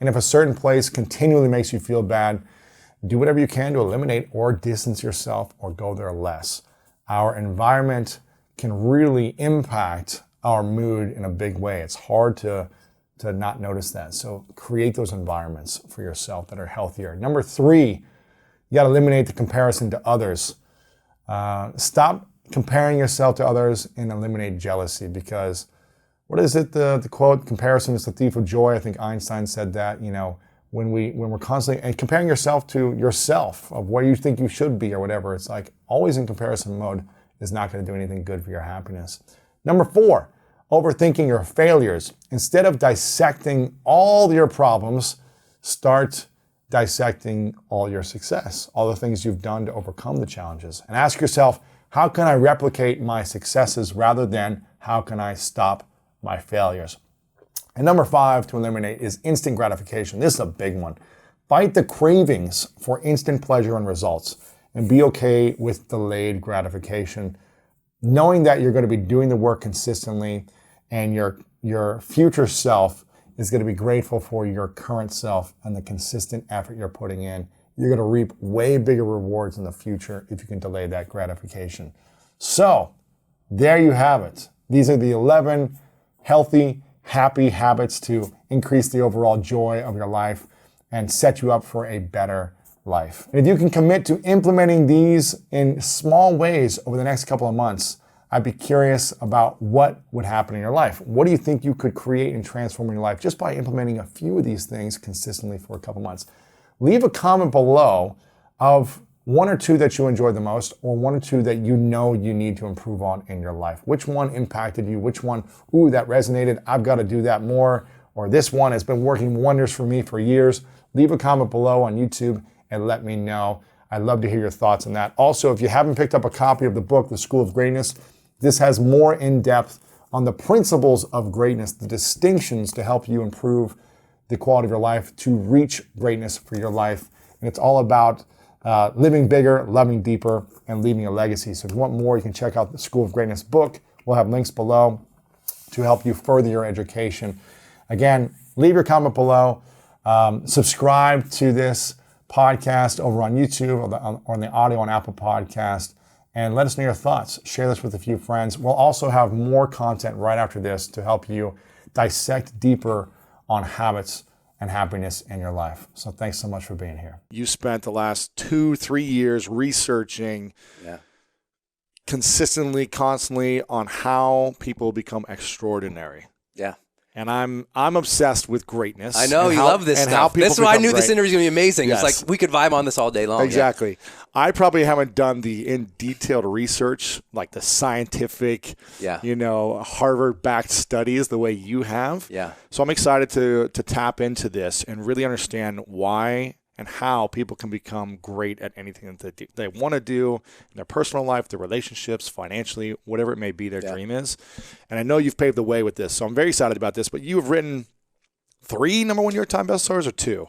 And if a certain place continually makes you feel bad, do whatever you can to eliminate or distance yourself or go there less. Our environment can really impact our mood in a big way. It's hard to not notice that. So create those environments for yourself that are healthier. Number 3, you got to eliminate the comparison to others. Stop comparing yourself to others and eliminate jealousy, because what is it, the quote, comparison is the thief of joy? I think Einstein said that, when we're constantly and comparing yourself to yourself of where you think you should be or whatever, it's like always in comparison mode, is not going to do anything good for your happiness. Number 4, overthinking your failures. Instead of dissecting all your problems, start dissecting all your success, all the things you've done to overcome the challenges. And ask yourself, how can I replicate my successes rather than how can I stop my failures? And number 5 to eliminate is instant gratification. This is a big one. Fight the cravings for instant pleasure and results and be okay with delayed gratification, knowing that you're going to be doing the work consistently and your future self is going to be grateful for your current self and the consistent effort you're putting in. You're going to reap way bigger rewards in the future if you can delay that gratification. So there you have it. These are the 11 healthy, happy habits to increase the overall joy of your life and set you up for a better life. And if you can commit to implementing these in small ways over the next couple of months, I'd be curious about what would happen in your life. What do you think you could create and transform in your life just by implementing a few of these things consistently for a couple months? Leave a comment below of 1 or 2 that you enjoyed the most, or 1 or 2 that you know you need to improve on in your life. Which one impacted you? Which one, ooh, that resonated, I've got to do that more, or this one has been working wonders for me for years. Leave a comment below on YouTube and let me know. I'd love to hear your thoughts on that. Also, if you haven't picked up a copy of the book, The School of Greatness, this has more in-depth on the principles of greatness, the distinctions to help you improve the quality of your life to reach greatness for your life. And it's all about living bigger, loving deeper, and leaving a legacy. So if you want more, you can check out the School of Greatness book. We'll have links below to help you further your education. Again, leave your comment below. Subscribe to this podcast over on YouTube or on the audio on Apple Podcast, and let us know your thoughts. Share this with a few friends. We'll also have more content right after this to help you dissect deeper on habits and happiness in your life. So thanks so much for being here. You spent the last 2-3 years researching consistently, constantly on how people become extraordinary. Yeah. And I'm obsessed with greatness. I know, you love this stuff. That's why I knew this interview was going to be amazing. Yes. It's like we could vibe on this all day long. Exactly. Yeah. I probably haven't done the in-detailed research, like the scientific, Harvard-backed studies the way you have. Yeah. So I'm excited to tap into this and really understand why and how people can become great at anything that they want to do in their personal life, their relationships, financially, whatever it may be their dream is. And I know you've paved the way with this, so I'm very excited about this. But you have written 3 number 1 New York Times bestsellers or 2?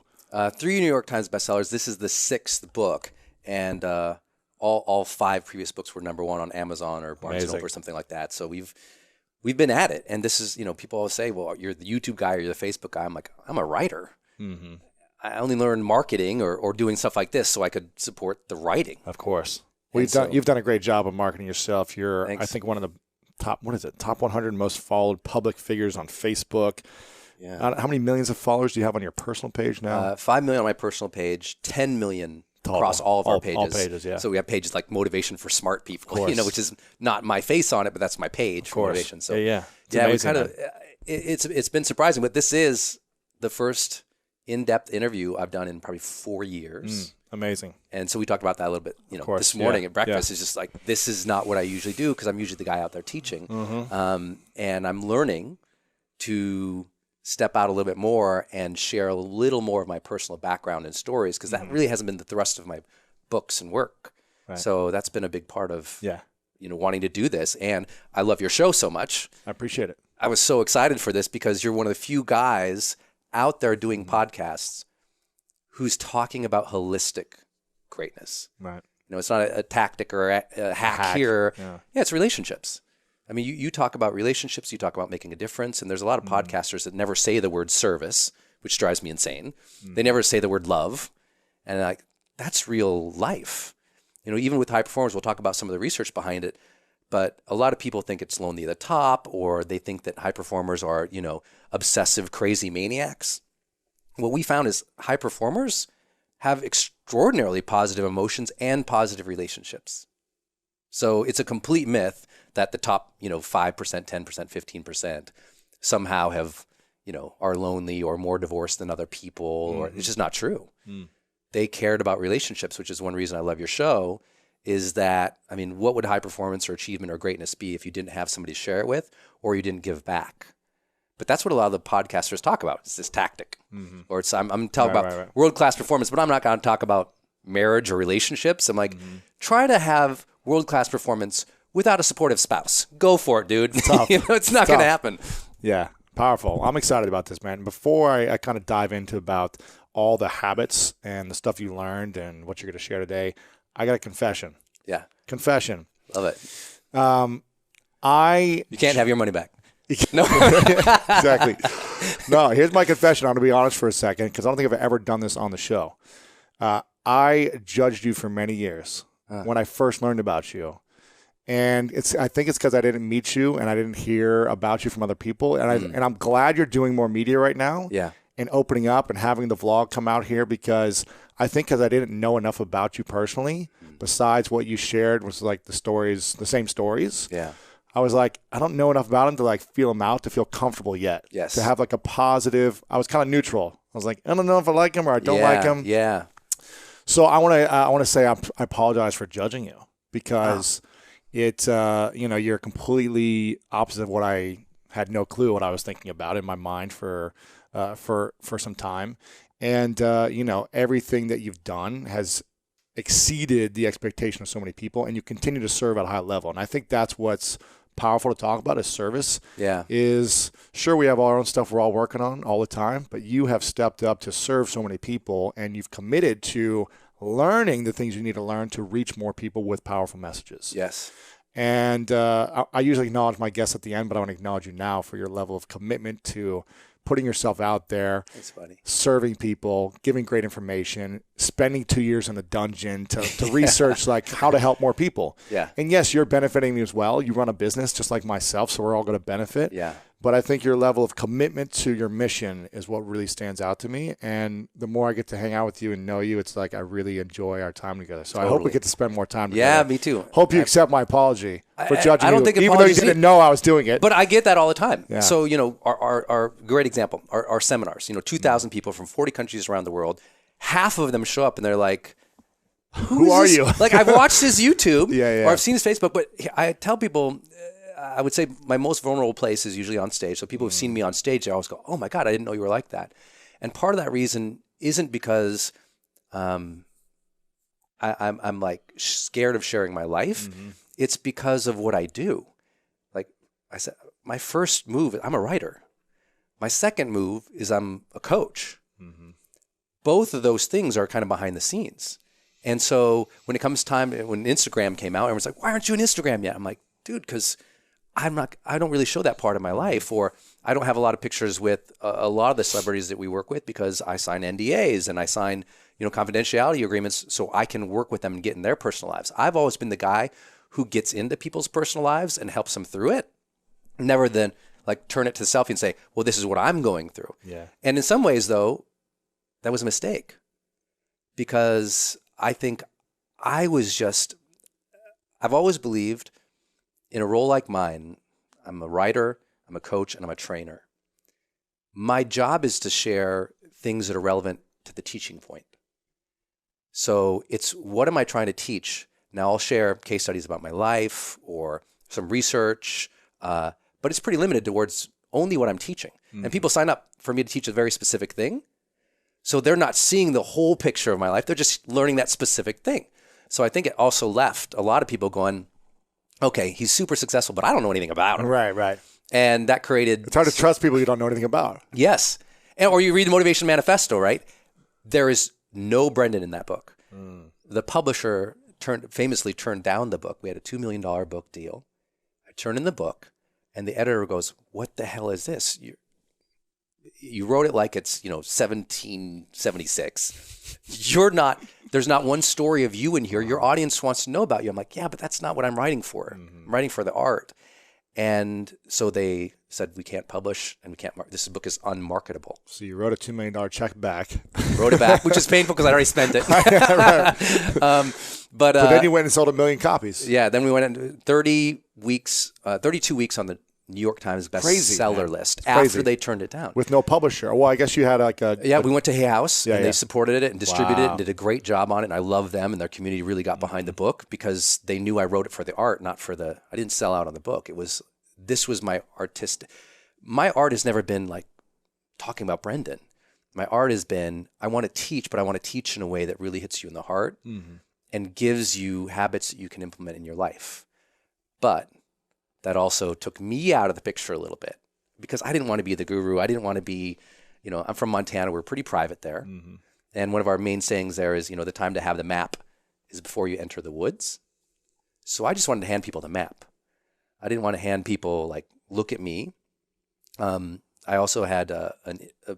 3 New York Times bestsellers. This is the 6th book, and all 5 previous books were number 1 on Amazon or Barnes & Noble or something like that. So we've been at it, and this is, people always say, well, you're the YouTube guy or you're the Facebook guy. I'm like, I'm a writer. Mm-hmm. I only learned marketing or doing stuff like this so I could support the writing. Of course. Well, you've done a great job of marketing yourself. You're, Thanks. I think, one of the top 100 most followed public figures on Facebook. Yeah. How many millions of followers do you have on your personal page now? 5 million on my personal page, 10 million across all of our pages. All pages, yeah. So we have pages like Motivation for Smart People, which is not my face on it, but that's my page for motivation. So yeah. We kind of it's been surprising, but this is the first in-depth interview I've done in probably 4 years. Amazing. And so we talked about that a little bit, this morning at breakfast. It's just like, this is not what I usually do because I'm usually the guy out there teaching. Mm-hmm. And I'm learning to step out a little bit more and share a little more of my personal background and stories because that really hasn't been the thrust of my books and work. Right. So that's been a big part of wanting to do this. And I love your show so much. I appreciate it. I was so excited for this because you're one of the few guys out there doing podcasts who's talking about holistic greatness. Right. It's not a tactic or a hack here. Yeah, it's relationships. I mean, you talk about relationships, you talk about making a difference, and there's a lot of podcasters that never say the word service, which drives me insane. They never say the word love, and that's real life. Even with high performers, we'll talk about some of the research behind it, but a lot of people think it's lonely at the top, or they think that high performers are, obsessive, crazy maniacs. What we found is high performers have extraordinarily positive emotions and positive relationships. So it's a complete myth that the top, 5%, 10%, 15% somehow have, are lonely or more divorced than other people, or it's just not true. They cared about relationships, which is one reason I love your show. is that, I mean, what would high performance or achievement or greatness be if you didn't have somebody to share it with or you didn't give back? But that's what a lot of the podcasters talk about. It's this tactic. Or it's I'm talking about world-class performance, but I'm not going to talk about marriage or relationships. I'm like, try to have world-class performance without a supportive spouse. Go for it, dude. It's not going to happen. Yeah, powerful. I'm excited about this, man. Before I kind of dive into about all the habits and the stuff you learned and what you're going to share today, I got a confession. Yeah. Confession. Love it. You can't have your money back. No. Exactly. No, here's my confession. I'm going to be honest for a second because I don't think I've ever done this on the show. I judged you for many years when I first learned about you. And I think it's because I didn't meet you and I didn't hear about you from other people. And I'm glad you're doing more media right now. Yeah. And opening up and having the vlog come out here because I think because I didn't know enough about you personally, besides what you shared was like the same stories. Yeah. I was like, I don't know enough about them to like feel them out, to feel comfortable yet. Yes. To have like a positive, I was kind of neutral. I was like, I don't know if I like him or I don't like him. Yeah. So I want to say I apologize for judging you because you're completely opposite of what I had no clue what I was thinking about in my mind for some time. And, everything that you've done has exceeded the expectation of so many people, and you continue to serve at a high level. And I think that's what's powerful to talk about is service. Yeah. Is sure we have our own stuff we're all working on all the time, but you have stepped up to serve so many people, and you've committed to learning the things you need to learn to reach more people with powerful messages. Yes. And I usually acknowledge my guests at the end, but I want to acknowledge you now for your level of commitment to putting yourself out there, That's funny. serving people, giving great information, spending 2 years in a dungeon to research like how to help more people. Yeah. And yes, you're benefiting as well. You run a business just like myself, so we're all going to benefit. Yeah. But I think your level of commitment to your mission is what really stands out to me. And the more I get to hang out with you and know you, it's like I really enjoy our time together. So I hope we get to spend more time together. Yeah, me too. Hope you accept my apology for judging I don't you, think even though you apologies didn't know I was doing it. But I get that all the time. Yeah. So, our great example, our seminars, 2,000 people from 40 countries around the world, half of them show up and they're like, Who are you? Like, I've watched his YouTube Yeah. or I've seen his Facebook, but I tell people, I would say my most vulnerable place is usually on stage. So people who've seen me on stage, they always go, oh my God, I didn't know you were like that. And part of that reason isn't because I'm like scared of sharing my life. It's because of what I do. Like I said, my first move, I'm a writer. My second move is I'm a coach. Both of those things are kind of behind the scenes. And so when it comes time, when Instagram came out, everyone's like, why aren't you on Instagram yet? I'm like, dude, because I don't really show that part of my life, or I don't have a lot of pictures with a lot of the celebrities that we work with because I sign NDAs and I sign, confidentiality agreements so I can work with them and get in their personal lives. I've always been the guy who gets into people's personal lives and helps them through it. Never then like turn it to the selfie and say, well, this is what I'm going through. Yeah. And in some ways though, that was a mistake because I think I've always believed in a role like mine, I'm a writer, I'm a coach, and I'm a trainer. My job is to share things that are relevant to the teaching point. So it's what am I trying to teach? Now I'll share case studies about my life or some research, but it's pretty limited towards only what I'm teaching. And people sign up for me to teach a very specific thing. So they're not seeing the whole picture of my life. They're just learning that specific thing. So I think it also left a lot of people going, okay, he's super successful, but I don't know anything about him. Right. And that created... It's hard to trust people you don't know anything about. Yes. Or you read the Motivation Manifesto, right? There is no Brendan in that book. The publisher famously turned down the book. We had a $2 million book deal. I turned in the book, and the editor goes, what the hell is this? You wrote it like it's, 1776. There's not one story of you in here. Your audience wants to know about you. I'm like, yeah, but that's not what I'm writing for. I'm writing for the art. And so they said, we can't publish and we can't this book is unmarketable. So you wrote a $2 million check back. Wrote it back, which is painful because I'd already spent it. But then you went and sold 1 million copies. Yeah, then we went into 32 weeks on the New York Times Crazy, bestseller man. list Crazy. after they turned it down. With no publisher. Well, I guess you had like a... Yeah, we went to Hay House and they supported it and distributed it Wow. and did a great job on it. And I love them, and their community really got behind the book because they knew I wrote it for the art, not for the, I didn't sell out on the book. This was my my art has never been like talking about Brendan. My art has been, I want to teach, but I want to teach in a way that really hits you in the heart and gives you habits that you can implement in your life. But that also took me out of the picture a little bit because I didn't want to be the guru. I didn't want to be, I'm from Montana. We're pretty private there. And one of our main sayings there is, the time to have the map is before you enter the woods. So I just wanted to hand people the map. I didn't want to hand people like, look at me. I also had a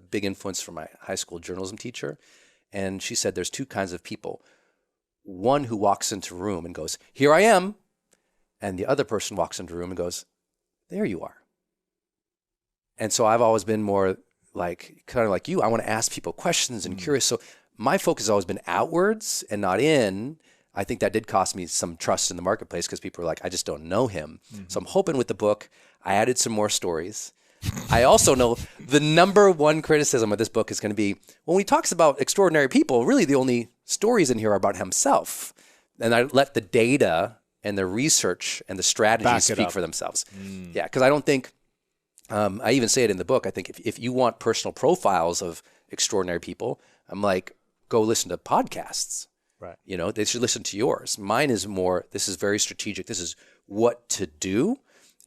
big influence from my high school journalism teacher. And she said, there's two kinds of people. One who walks into a room and goes, here I am. And the other person walks into a room and goes, there you are. And so I've always been more like, kind of like you. I want to ask people questions and curious. So my focus has always been outwards and not in. I think that did cost me some trust in the marketplace because people were like, I just don't know him. So I'm hoping with the book, I added some more stories. I also know the number one criticism of this book is going to be when he talks about extraordinary people, really the only stories in here are about himself. And I let the data and the research and the strategies speak for themselves. Yeah, because I don't think, I even say it in the book, I think if you want personal profiles of extraordinary people, I'm like, go listen to podcasts. Right. They should listen to yours. Mine is more, this is very strategic. This is what to do.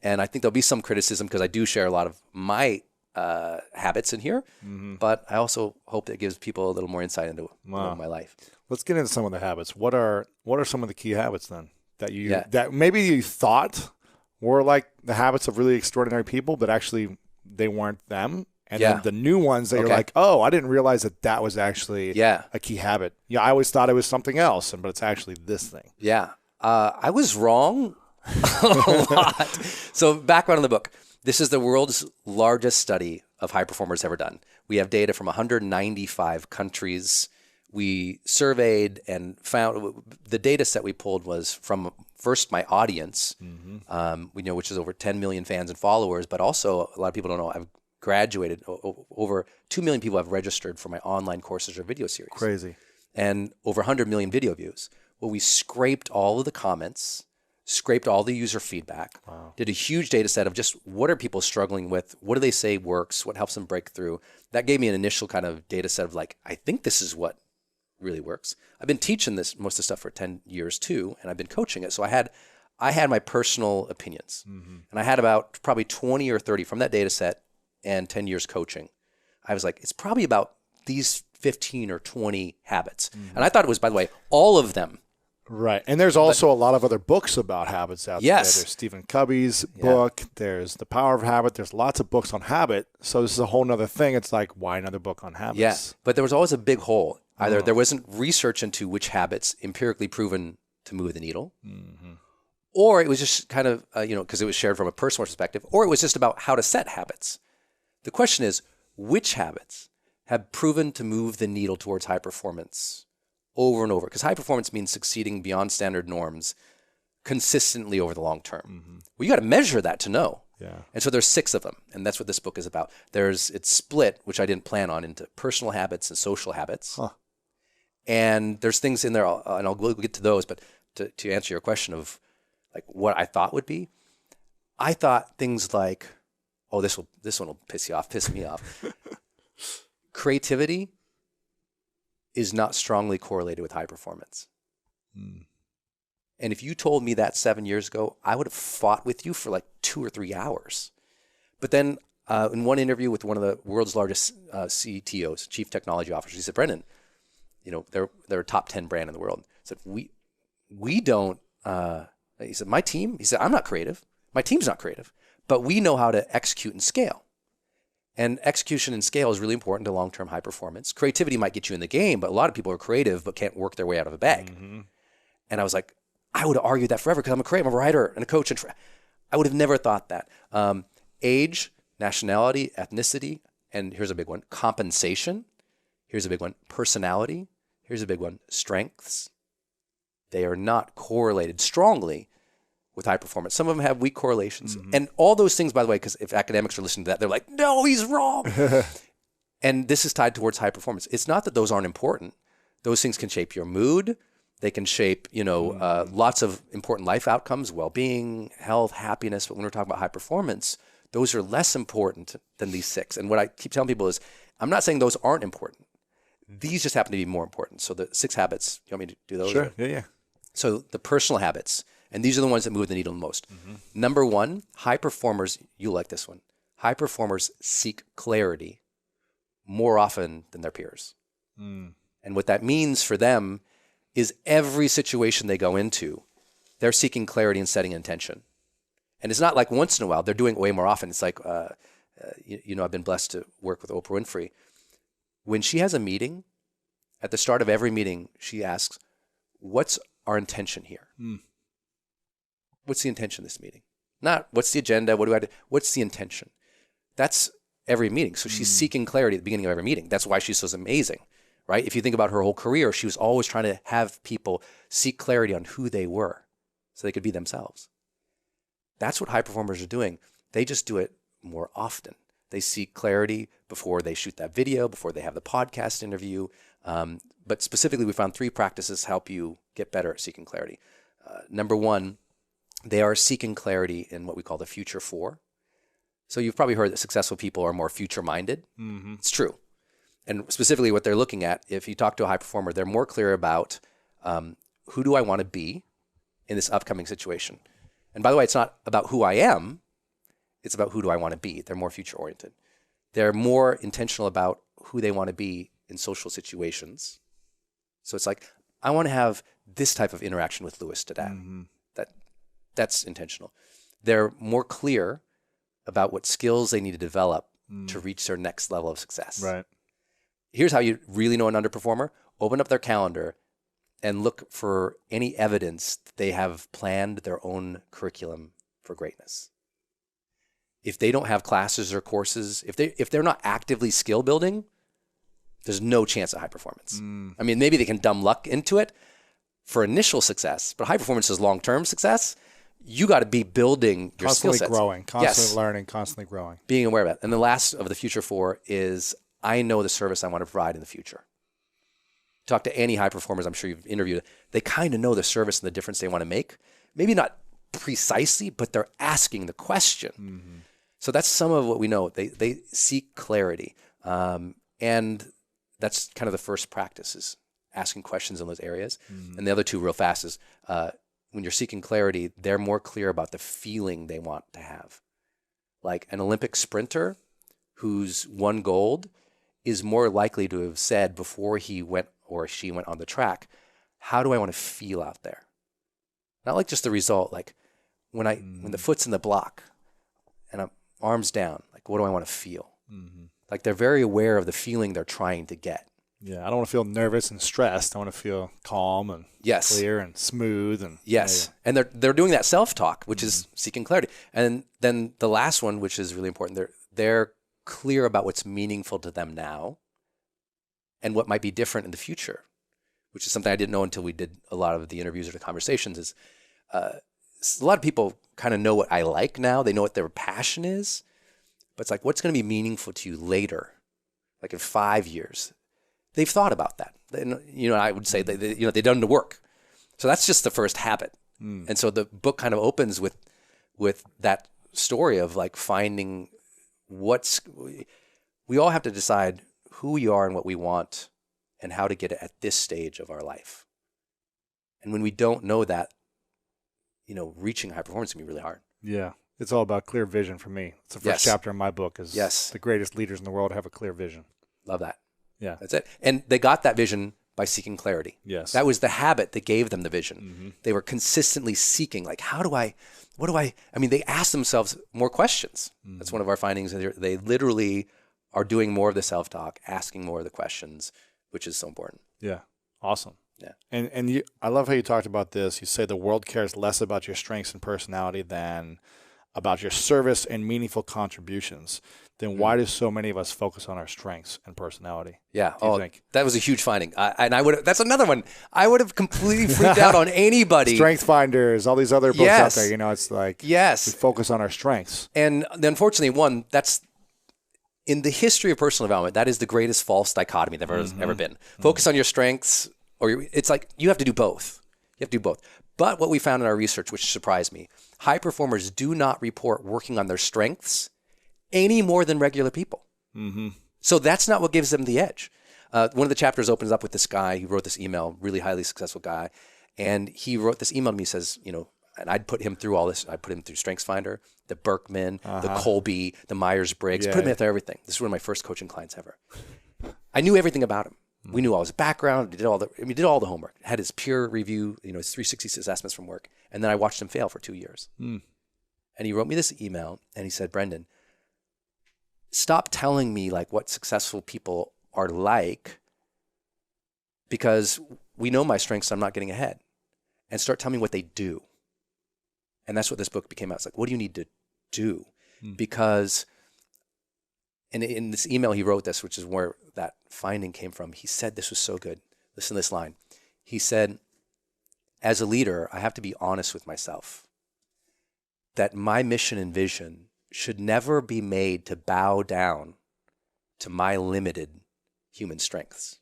And I think there'll be some criticism because I do share a lot of my habits in here. But I also hope that gives people a little more insight into my life. Let's get into some of the habits. What are some of the key habits then that that maybe you thought were like the habits of really extraordinary people, but actually they weren't them? And then the new ones that you're like, oh, I didn't realize that was actually a key habit. Yeah, I always thought it was something else, but it's actually this thing. Yeah. I was wrong a lot. So background on the book. This is the world's largest study of high performers ever done. We have data from 195 countries. We surveyed and found the data set we pulled was from first my audience, which is over 10 million fans and followers, but also a lot of people don't know I've graduated. Over 2 million people have registered for my online courses or video series. Crazy. And over 100 million video views. Well, we scraped all of the comments, scraped all the user feedback, did a huge data set of just what are people struggling with? What do they say works? What helps them break through? That gave me an initial kind of data set of like, I think this is what really works. I've been teaching this, most of the stuff for 10 years too, and I've been coaching it. So I had my personal opinions and I had about probably 20 or 30 from that data set and 10 years coaching. I was like, it's probably about these 15 or 20 habits. And I thought it was, by the way, all of them. Right. And there's also a lot of other books about habits out there. Yes. There's Stephen Covey's book. There's The Power of Habit. There's lots of books on habit. So this is a whole nother thing. It's like, why another book on habits? Yeah. But there was always a big hole. Either there wasn't research into which habits empirically proven to move the needle, or it was just kind of, because it was shared from a personal perspective, or it was just about how to set habits. The question is, which habits have proven to move the needle towards high performance over and over? Because high performance means succeeding beyond standard norms consistently over the long term. Well, you got to measure that to know. Yeah. And so there's 6 of them, and that's what this book is about. It's split, which I didn't plan on, into personal habits and social habits. And there's things in there, and I'll get to those, but to answer your question of like what I thought would be, I thought things like, oh, this one will piss me off. Creativity is not strongly correlated with high performance. And if you told me that 7 years ago, I would have fought with you for like 2 or 3 hours. But then in one interview with one of the world's largest CTOs, Chief Technology Officers, he said, Brendan, they're a top 10 brand in the world. He said, we don't, he said, my team, he said, I'm not creative. My team's not creative, but we know how to execute and scale. And execution and scale is really important to long-term high performance. Creativity might get you in the game, but a lot of people are creative but can't work their way out of a bag. And I was like, I would have argued that forever because I'm a creative, I'm a writer and a coach. And I would have never thought that. Age, nationality, ethnicity, and here's a big one, compensation. Here's a big one, personality. Here's a big one, strengths. They are not correlated strongly with high performance. Some of them have weak correlations. And all those things, by the way, because if academics are listening to that, they're like, no, he's wrong. And this is tied towards high performance. It's not that those aren't important. Those things can shape your mood. They can shape, lots of important life outcomes, well-being, health, happiness. But when we're talking about high performance, those are less important than these 6. And what I keep telling people is, I'm not saying those aren't important. These just happen to be more important. So the 6 habits, you want me to do those? Sure. Yeah. So the personal habits, and these are the ones that move the needle the most. Number 1, high performers, you like this one. High performers seek clarity more often than their peers. And what that means for them is every situation they go into, they're seeking clarity and setting intention. And it's not like once in a while, they're doing it way more often. It's like, I've been blessed to work with Oprah Winfrey. When she has a meeting, at the start of every meeting, she asks, what's our intention here? What's the intention of this meeting? Not what's the agenda, what do I do? What's the intention? That's every meeting. So she's seeking clarity at the beginning of every meeting. That's why she's so amazing, right? If you think about her whole career, she was always trying to have people seek clarity on who they were so they could be themselves. That's what high performers are doing. They just do it more often. They seek clarity before they shoot that video, before they have the podcast interview. But specifically, we found 3 practices help you get better at seeking clarity. Number 1, they are seeking clarity in what we call the future 4. So you've probably heard that successful people are more future-minded. It's true. And specifically what they're looking at, if you talk to a high performer, they're more clear about who do I want to be in this upcoming situation. And by the way, it's not about who I am. It's about who do I want to be. They're more future-oriented. They're more intentional about who they want to be in social situations. So it's like, I want to have this type of interaction with Lewis today. That's intentional. They're more clear about what skills they need to develop to reach their next level of success. Right. Here's how you really know an underperformer. Open up their calendar and look for any evidence that they have planned their own curriculum for greatness. If they don't have classes or courses, if they're not actively skill building, there's no chance of high performance. I mean, maybe they can dumb luck into it for initial success, but high performance is long-term success. You got to be building your skill sets. Constantly learning, constantly growing. Being aware of that. And the last of the future 4 is, I know the service I want to provide in the future. Talk to any high performers I'm sure you've interviewed. They kind of know the service and the difference they want to make. Maybe not precisely, but they're asking the question. So that's some of what we know. They seek clarity. And that's kind of the first practice, is asking questions in those areas. And the other 2 real fast is, when you're seeking clarity, they're more clear about the feeling they want to have. Like an Olympic sprinter who's won gold is more likely to have said before he went or she went on the track, how do I want to feel out there? Not like just the result, like when the foot's in the block and I'm arms down, like what do I want to feel? Like they're very aware of the feeling they're trying to get. Yeah, I don't want to feel nervous and stressed. I want to feel calm and clear and smooth. And and they're doing that self-talk, which is seeking clarity. And then the last one, which is really important, they're clear about what's meaningful to them now and what might be different in the future, which is something I didn't know until we did a lot of the interviews or the conversations. Is a lot of people kind of know what I like now. They know what their passion is, but it's like, what's going to be meaningful to you later, like in 5 years? They've thought about that. I would say they've done the work. So that's just the first habit. And so the book kind of opens with that story of like finding we all have to decide who we are and what we want and how to get it at this stage of our life. And when we don't know that, reaching high performance can be really hard. Yeah. It's all about clear vision for me. It's the first chapter in my book is the greatest leaders in the world have a clear vision. Love that. Yeah. That's it. And they got that vision by seeking clarity. Yes. That was the habit that gave them the vision. They were consistently seeking, like, they asked themselves more questions. That's one of our findings. They literally are doing more of the self-talk, asking more of the questions, which is so important. Yeah. Awesome. Yeah. I love how you talked about this. You say the world cares less about your strengths and personality than about your service and meaningful contributions, then why do so many of us focus on our strengths and personality? Yeah. Do you think? That was a huge finding. That's another one. I would have completely freaked out on anybody. Strength Finders, all these other books out there, it's like we focus on our strengths. And unfortunately, that's in the history of personal development, that is the greatest false dichotomy that there's ever been. Focus on your strengths, it's like you have to do both. You have to do both. But what we found in our research, which surprised me, high performers do not report working on their strengths any more than regular people. So that's not what gives them the edge. One of the chapters opens up with this guy. He wrote this email, really highly successful guy. And he wrote this email to me, says, and I'd put him through all this. I put him through StrengthsFinder, the Berkman, the Colby, the Myers-Briggs, put him through everything. This is one of my first coaching clients ever. I knew everything about him. We knew all his background. We did all the homework. Had his peer review, his 360 assessments from work. And then I watched him fail for 2 years. And he wrote me this email and he said, Brendan, stop telling me like what successful people are like, because we know my strengths. I'm not getting ahead, and start telling me what they do. And that's what this book became about. It's like, what do you need to do? Because, and in this email he wrote this, which is where that finding came from. He said, this was so good. Listen to this line. He said, as a leader, I have to be honest with myself that my mission and vision should never be made to bow down to my limited human strengths.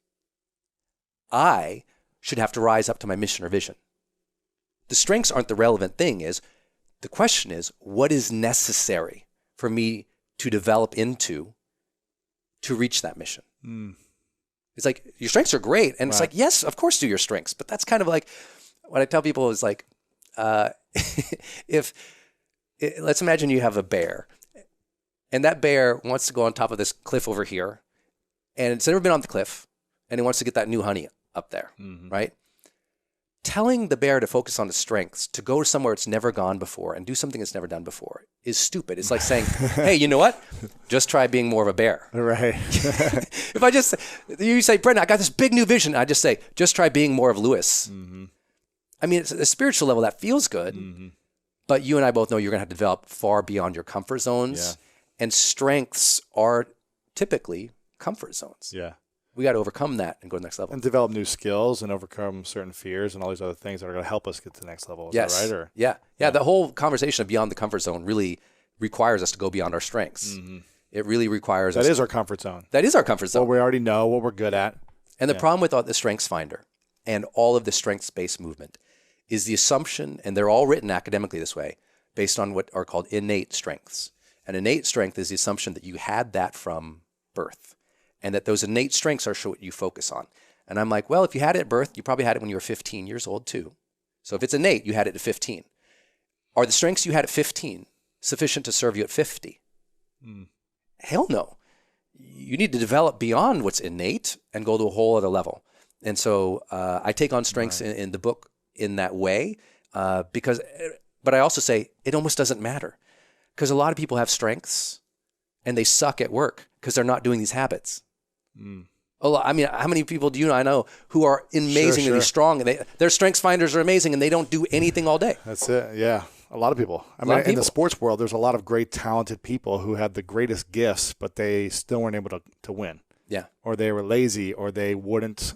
I should have to rise up to my mission or vision. The strengths aren't the relevant thing. The question is, what is necessary for me to develop into to reach that mission? It's like, your strengths are great. And it's like, yes, of course do your strengths. But that's kind of like, what I tell people is like, let's imagine you have a bear, and that bear wants to go on top of this cliff over here, and it's never been on the cliff, and it wants to get that new honey up there, right? Telling the bear to focus on its strengths, to go somewhere it's never gone before and do something it's never done before is stupid. It's like saying, hey, you know what? Just try being more of a bear. Right. If you say, Brendan, I got this big new vision, I just say, just try being more of Lewis. I mean, it's a spiritual level that feels good, but you and I both know you're going to have to develop far beyond your comfort zones. And strengths are typically comfort zones. We got to overcome that and go to the next level. And develop new skills and overcome certain fears and all these other things that are going to help us get to the next level. Is that right? Yeah. The whole conversation of beyond the comfort zone really requires us to go beyond our strengths. It really requires us. That is our comfort zone. That is our comfort zone. What we already know, what we're good at. And the problem with all the StrengthsFinder and all of the strengths-based movement is the assumption, and they're all written academically this way, based on what are called innate strengths. An innate strength is the assumption that you had that from birth, and that those innate strengths are what you focus on. And I'm like, well, if you had it at birth, you probably had it when you were 15 years old too. So if it's innate, you had it at 15. Are the strengths you had at 15 sufficient to serve you at 50? Hell no. You need to develop beyond what's innate and go to a whole other level. And so I take on strengths in the book in that way, but I also say it almost doesn't matter, because a lot of people have strengths and they suck at work because they're not doing these habits. I mean, how many people do you know I know who are amazingly strong, and their strengths finders are amazing, and they don't do anything all day? That's it. Yeah. A lot of people. I mean, in the sports world, there's a lot of great, talented people who had the greatest gifts, but they still weren't able to win. Yeah. Or they were lazy, or they wouldn't,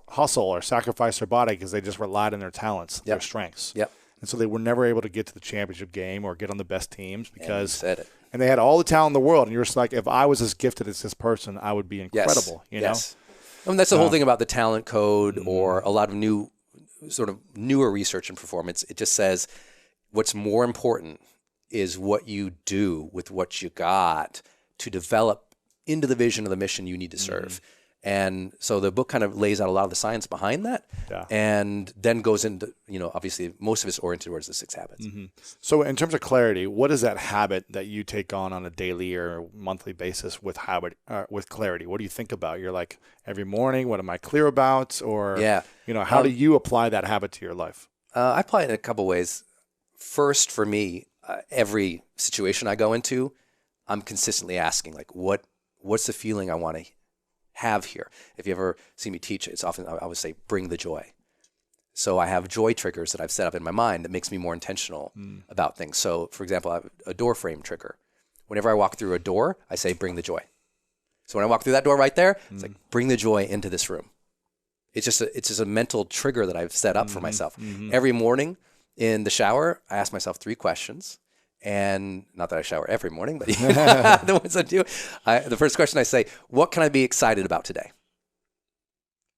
hustle or sacrifice their body because they just relied on their talents, their strengths. And so they were never able to get to the championship game or get on the best teams because and they had all the talent in the world. And you're just like, if I was as gifted as this person, I would be incredible. You know? I mean, that's the whole thing about the talent code or a lot of newer research and performance. It just says what's more important is what you do with what you got to develop into the vision of the mission you need to serve. And so the book kind of lays out a lot of the science behind that, and then goes into, obviously most of it's oriented towards the 6 habits. So in terms of clarity, what is that habit that you take on a daily or monthly basis with clarity? What do you think about? You're like, every morning, what am I clear about? Or, how do you apply that habit to your life? I apply it in a couple ways. First, for me, every situation I go into, I'm consistently asking, like, what's the feeling I want to have here? If you ever see me teach, it's often, I would say, bring the joy. So I have joy triggers that I've set up in my mind that makes me more intentional about things. So for example, I have a door frame trigger. Whenever I walk through a door, I say, bring the joy. So when I walk through that door right there, it's like, bring the joy into this room. It's just a mental trigger that I've set up for myself. Every morning in the shower, I ask myself 3 questions. And not that I shower every morning, but the ones I do, the first question I say, what can I be excited about today?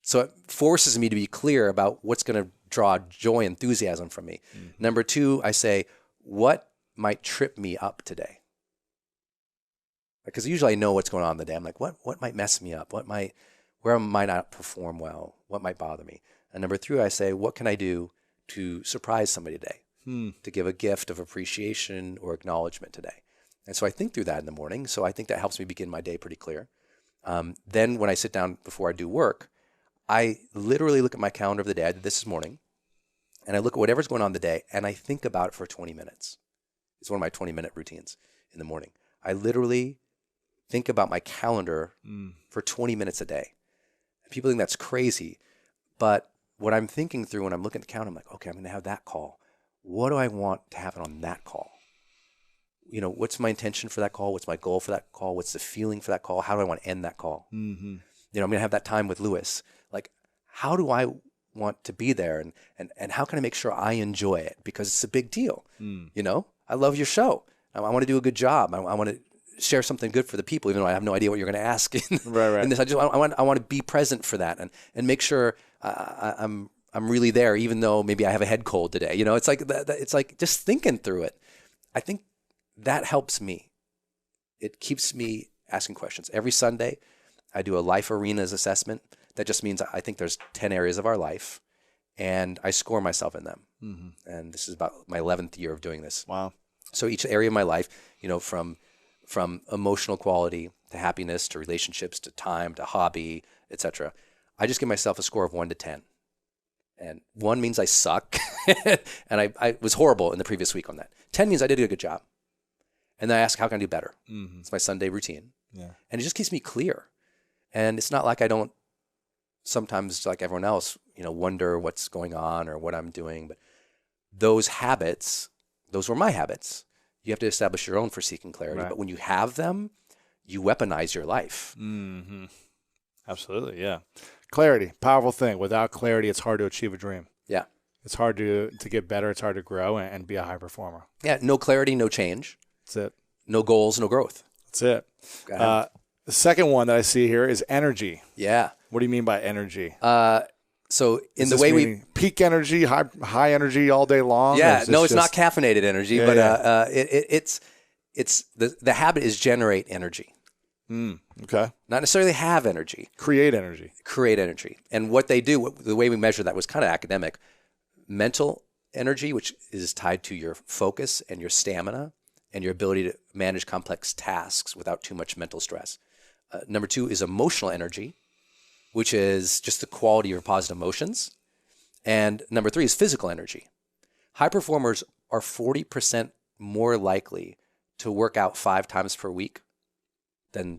So it forces me to be clear about what's going to draw joy, enthusiasm from me. Number 2, I say, what might trip me up today? Because usually I know what's going on in the day. I'm like, what might mess me up? Where might I not perform well? What might bother me? And number 3, I say, what can I do to surprise somebody today? To give a gift of appreciation or acknowledgement today. And so I think through that in the morning. So I think that helps me begin my day pretty clear. Then when I sit down before I do work, I literally look at my calendar of the day. I did this morning. And I look at whatever's going on in the day and I think about it for 20 minutes. It's one of my 20-minute routines in the morning. I literally think about my calendar for 20 minutes a day. And people think that's crazy. But what I'm thinking through when I'm looking at the calendar, I'm like, okay, I'm going to have that call. What do I want to happen on that call? You know, what's my intention for that call? What's my goal for that call? What's the feeling for that call? How do I want to end that call? You know, I'm going to have that time with Lewis. Like, how do I want to be there? And how can I make sure I enjoy it? Because it's a big deal. You know, I love your show. I want to do a good job. I want to share something good for the people, even though I have no idea what you're going to ask in this. I want to be present for that and make sure I'm really there, even though maybe I have a head cold today. You know, it's like just thinking through it. I think that helps me. It keeps me asking questions. Every Sunday, I do a life arenas assessment. That just means I think there's 10 areas of our life, and I score myself in them. And this is about my 11th year of doing this. Wow. So each area of my life, you know, from emotional quality to happiness to relationships to time to hobby, etc. I just give myself a score of 1 to 10. And 1 means I suck, and I was horrible in the previous week on that. 10 means I did a good job. And then I ask, how can I do better? It's my Sunday routine. Yeah. And it just keeps me clear. And it's not like I don't sometimes, like everyone else, you know, wonder what's going on or what I'm doing. But those habits, those were my habits. You have to establish your own for seeking clarity. Right. But when you have them, you weaponize your life. Absolutely, yeah. Clarity, powerful thing. Without clarity, it's hard to achieve a dream. Yeah. It's hard to get better. It's hard to grow and be a high performer. Yeah, no clarity, no change. That's it. No goals, no growth. That's it. The second one that I see here is energy. Yeah. What do you mean by energy? So in the way we peak energy, high energy all day long. Yeah, no, it's not caffeinated energy, but it's the habit is generate energy. Okay. Not necessarily have energy. Create energy. Create energy. And what they do, the way we measure that was kind of academic. Mental energy, which is tied to your focus and your stamina and your ability to manage complex tasks without too much mental stress. Number 2 is emotional energy, which is just the quality of your positive emotions. And number 3 is physical energy. High performers are 40% more likely to work out 5 times per week than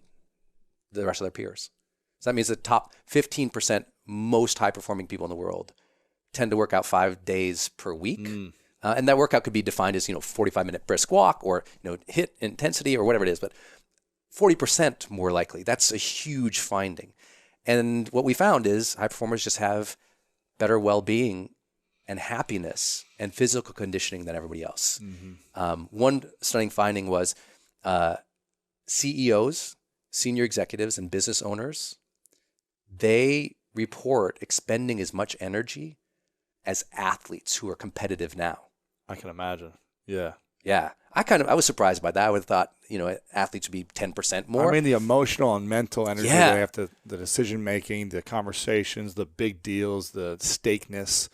the rest of their peers. So that means the top 15% most high-performing people in the world tend to work out 5 days per week. And that workout could be defined as, 45-minute brisk walk or, HIIT intensity or whatever it is, but 40% more likely. That's a huge finding. And what we found is high performers just have better well-being and happiness and physical conditioning than everybody else. One stunning finding was CEOs, senior executives, and business owners, they report expending as much energy as athletes who are competitive now. I can imagine. Yeah. Yeah. I was surprised by that. I would have thought, athletes would be 10% more. I mean, the emotional and mental energy they have to, the decision-making, the conversations, the big deals, the stakeness.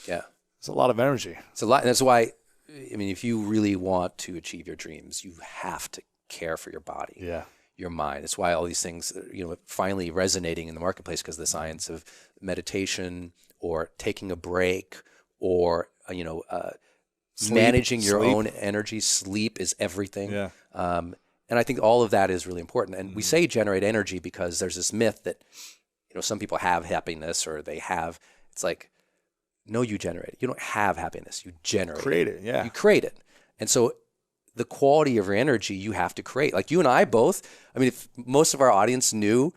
Yeah. It's a lot of energy. It's a lot. And that's why, if you really want to achieve your dreams, you have to care for your body, your mind. It's why all these things, finally resonating in the marketplace because of the science of meditation or taking a break or, managing your own energy. Sleep is everything. Yeah. And I think all of that is really important. And we say generate energy because there's this myth that, some people have happiness or they have, it's like No, you generate it. You don't have happiness. You generate Create it, yeah. You create it. And so the quality of your energy you have to create. Like you and I both, I mean, if most of our audience knew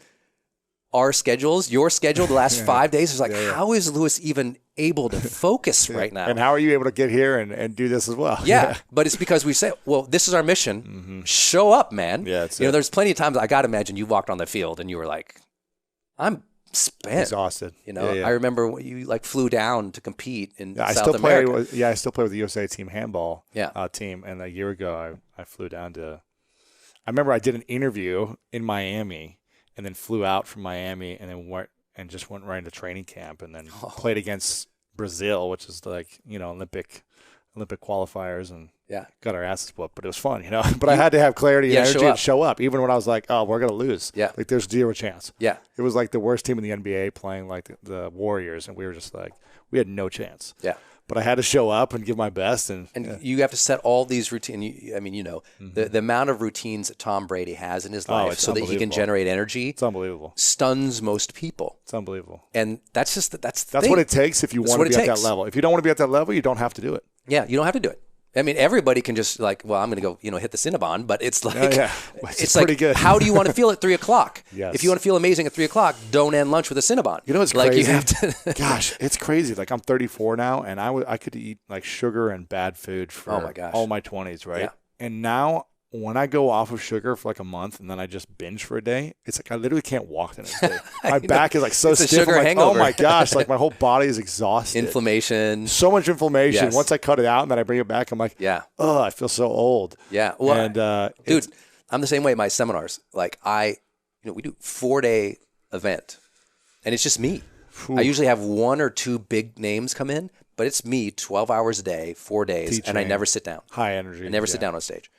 our schedules, your schedule the last 5 days, is like, how is Lewis even able to focus right now? And how are you able to get here and do this as well? Yeah, but it's because we say, well, this is our mission. Show up, man. Yeah, there's plenty of times I got to imagine you walked on the field and you were like, I'm spent. Exhausted. I remember when you like flew down to compete in I South still America. I still play with the USA team handball Yeah. team. And a year ago, I flew down to. I remember I did an interview in Miami, and then flew out from Miami, and then went right into training camp, and then played against Brazil, which is like Olympic qualifiers, and got our asses whooped. But it was fun, But I had to have clarity and energy and show up, even when I was like, oh, we're gonna lose. Yeah, like there's zero chance. Yeah, it was like the worst team in the NBA playing like the Warriors, and we were just like, we had no chance. Yeah. But I had to show up and give my best, and you have to set all these routines. The amount of routines that Tom Brady has in his life, so that he can generate energy. It's unbelievable. Stuns most people. It's unbelievable. And that's what it takes if you want to be at that level. If you don't want to be at that level, you don't have to do it. Yeah, you don't have to do it. I mean, everybody can just like, well, I'm going to go, hit the Cinnabon, but it's like, it's pretty like, good. How do you want to feel at 3:00? Yes. If you want to feel amazing at 3:00, don't end lunch with a Cinnabon. It's like crazy. You have to. Gosh, it's crazy. Like I'm 34 now, and I could eat like sugar and bad food for all my 20s, right? Yeah. And now when I go off of sugar for like a month and then I just binge for a day, it's like I literally can't walk the next day. My back is like so stiff. Sugar I'm like, hangover. oh my gosh, like my whole body is exhausted. Inflammation. So much inflammation. Yes. Once I cut it out and then I bring it back, I'm like, I feel so old. Yeah. Well, and dude, I'm the same way at my seminars. Like we do 4-day event, and it's just me. I usually have 1 or 2 big names come in, but it's me 12 hours a day, 4 days, Teaching. and I never sit down. High energy. I never sit down on stage.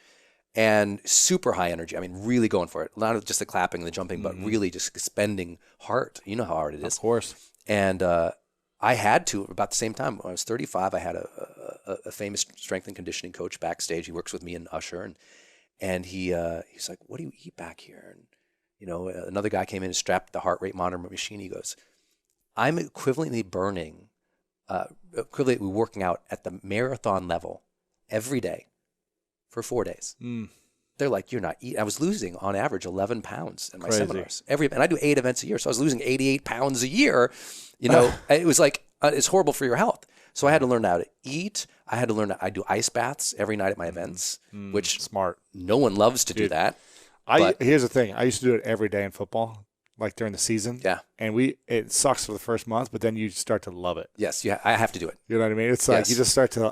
And super high energy. I mean, really going for it. Not just the clapping and the jumping, but really just spending heart. You know how hard it is. Of course. And I had to, about the same time, when I was 35, I had a famous strength and conditioning coach backstage. He works with me and Usher. And he's like, what do you eat back here? And, another guy came in and strapped the heart rate monitor machine. He goes, I'm equivalently working out at the marathon level every day for 4 days. They're like, you're not eating. I was losing on average 11 pounds in my seminars. And I do 8 events a year. So I was losing 88 pounds a year. It was like, it's horrible for your health. So I had to learn how to eat. I had to learn I do ice baths every night at my events, which smart. No one loves to do that. Here's the thing. I used to do it every day in football, like during the season. Yeah. And it sucks for the first month, but then you start to love it. Yes, I have to do it. You know what I mean? It's like you just start to,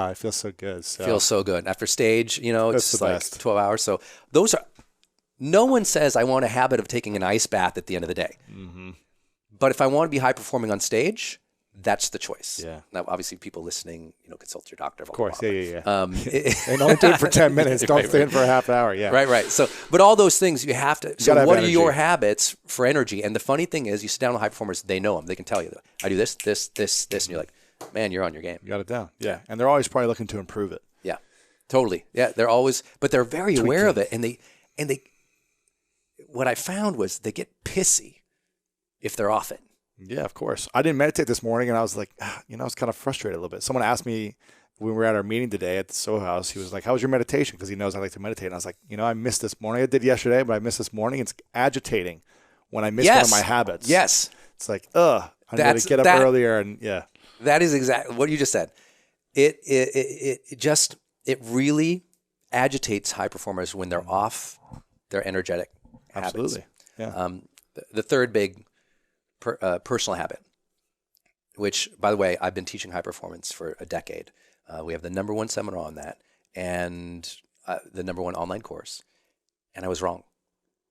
it feels so good. So. Feels so good. After stage, it's the like best. 12 hours. So no one says I want a habit of taking an ice bath at the end of the day. Mm-hmm. But if I want to be high performing on stage, that's the choice. Yeah. Now, obviously, people listening, consult your doctor. Of course. Yeah. And only do it for 10 minutes. Don't stay in for a half hour. Yeah. Right. So, but all those things you have to. So, what energy. are your habits for energy? And the funny thing is, you sit down with high performers, they know them. They can tell you, I do this, and you're like, man, you're on your game. You got it down. Yeah. And they're always probably looking to improve it. Yeah. Totally. Yeah. They're always, but they're very aware of it. And they, what I found was they get pissy if they're off it. Yeah, of course. I didn't meditate this morning, and I was like, I was kind of frustrated a little bit. Someone asked me when we were at our meeting today at the Soho House, he was like, how was your meditation? Because he knows I like to meditate. And I was like, I missed this morning. I did yesterday, but I missed this morning. It's agitating when I miss one of my habits. Yes. It's like, I need to get up earlier. And yeah. That is exactly what you just said. It really agitates high performers when they're off their energetic Absolutely. habits. Yeah. The third big personal habit, which, by the way, I've been teaching high performance for a decade. We have the #1 seminar on that and the #1 online course. And I was wrong.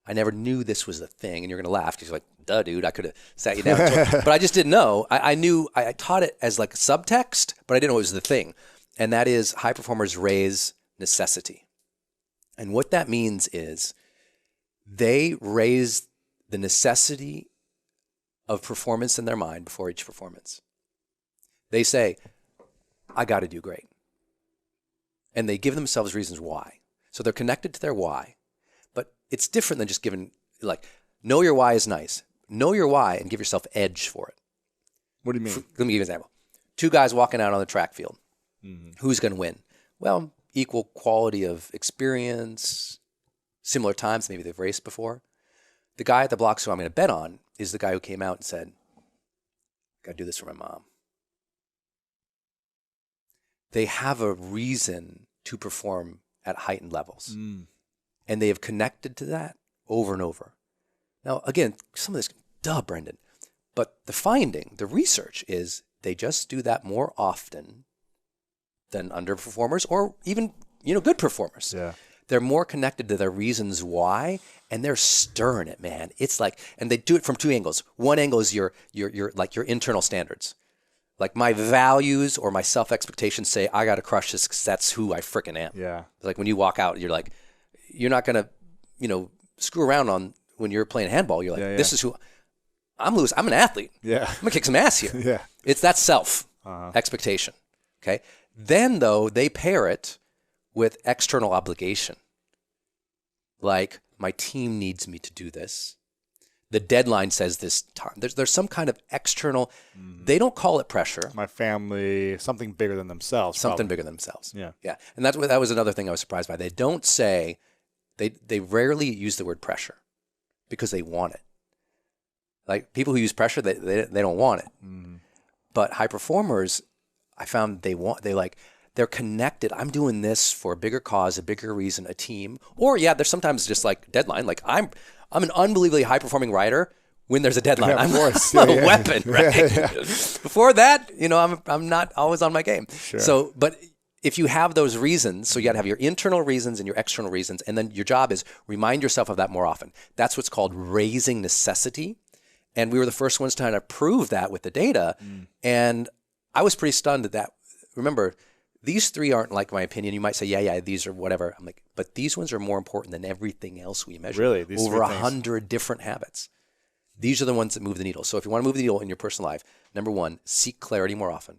I never knew this was a thing. And you're going to laugh because you're like, duh, dude, I could have sat you down. But I just didn't know. I knew I taught it as like subtext, but I didn't know it was the thing. And that is high performers raise necessity. And what that means is they raise the necessity of performance in their mind before each performance. They say, I got to do great. And they give themselves reasons why. So they're connected to their why. But it's different than just giving, like, know your why is nice. Know your why and give yourself edge for it. What do you mean? Let me give you an example. Two guys walking out on the track field. Who's going to win? Well, equal quality of experience, similar times, maybe they've raced before. The guy at the blocks who I'm going to bet on is the guy who came out and said, got to do this for my mom. They have a reason to perform at heightened levels. And they have connected to that over and over. Now, again, some of this, Brendan. But the finding, the research is they just do that more often than underperformers or even, good performers. Yeah. They're more connected to their reasons why, and they're stirring it, man. It's like, and they do it from two angles. One angle is your internal standards. Like my values or my self-expectations say, I got to crush this because that's who I freaking am. Yeah. Like when you walk out, you're like, you're not going to, screw around on when you're playing handball. You're like, this is who I'm Lewis. I'm an athlete. Yeah. I'm going to kick some ass here. Yeah. It's that self expectation. Okay. Then though, they pair it with external obligation. Like my team needs me to do this. The deadline says this time. There's some kind of external, they don't call it pressure. My family, something bigger than themselves. Something bigger than themselves. Yeah. Yeah. And that was another thing I was surprised by. They don't say, they rarely use the word pressure because they want it. Like people who use pressure, they don't want it. But high performers, I found they're connected. I'm doing this for a bigger cause, a bigger reason, a team. Or there's sometimes just like deadline. Like I'm an unbelievably high performing rider when there's a deadline. Yeah, I'm a weapon, right? Before that, I'm not always on my game. Sure. So, but if you have those reasons, so you got to have your internal reasons and your external reasons, and then your job is remind yourself of that more often. That's what's called raising necessity. And we were the first ones to kind of prove that with the data. And I was pretty stunned at that. Remember, these three aren't like my opinion. You might say, yeah, these are whatever. I'm like, but these ones are more important than everything else we measure. Really? These over 100 different habits. These are the ones that move the needle. So if you want to move the needle in your personal life, number one, seek clarity more often.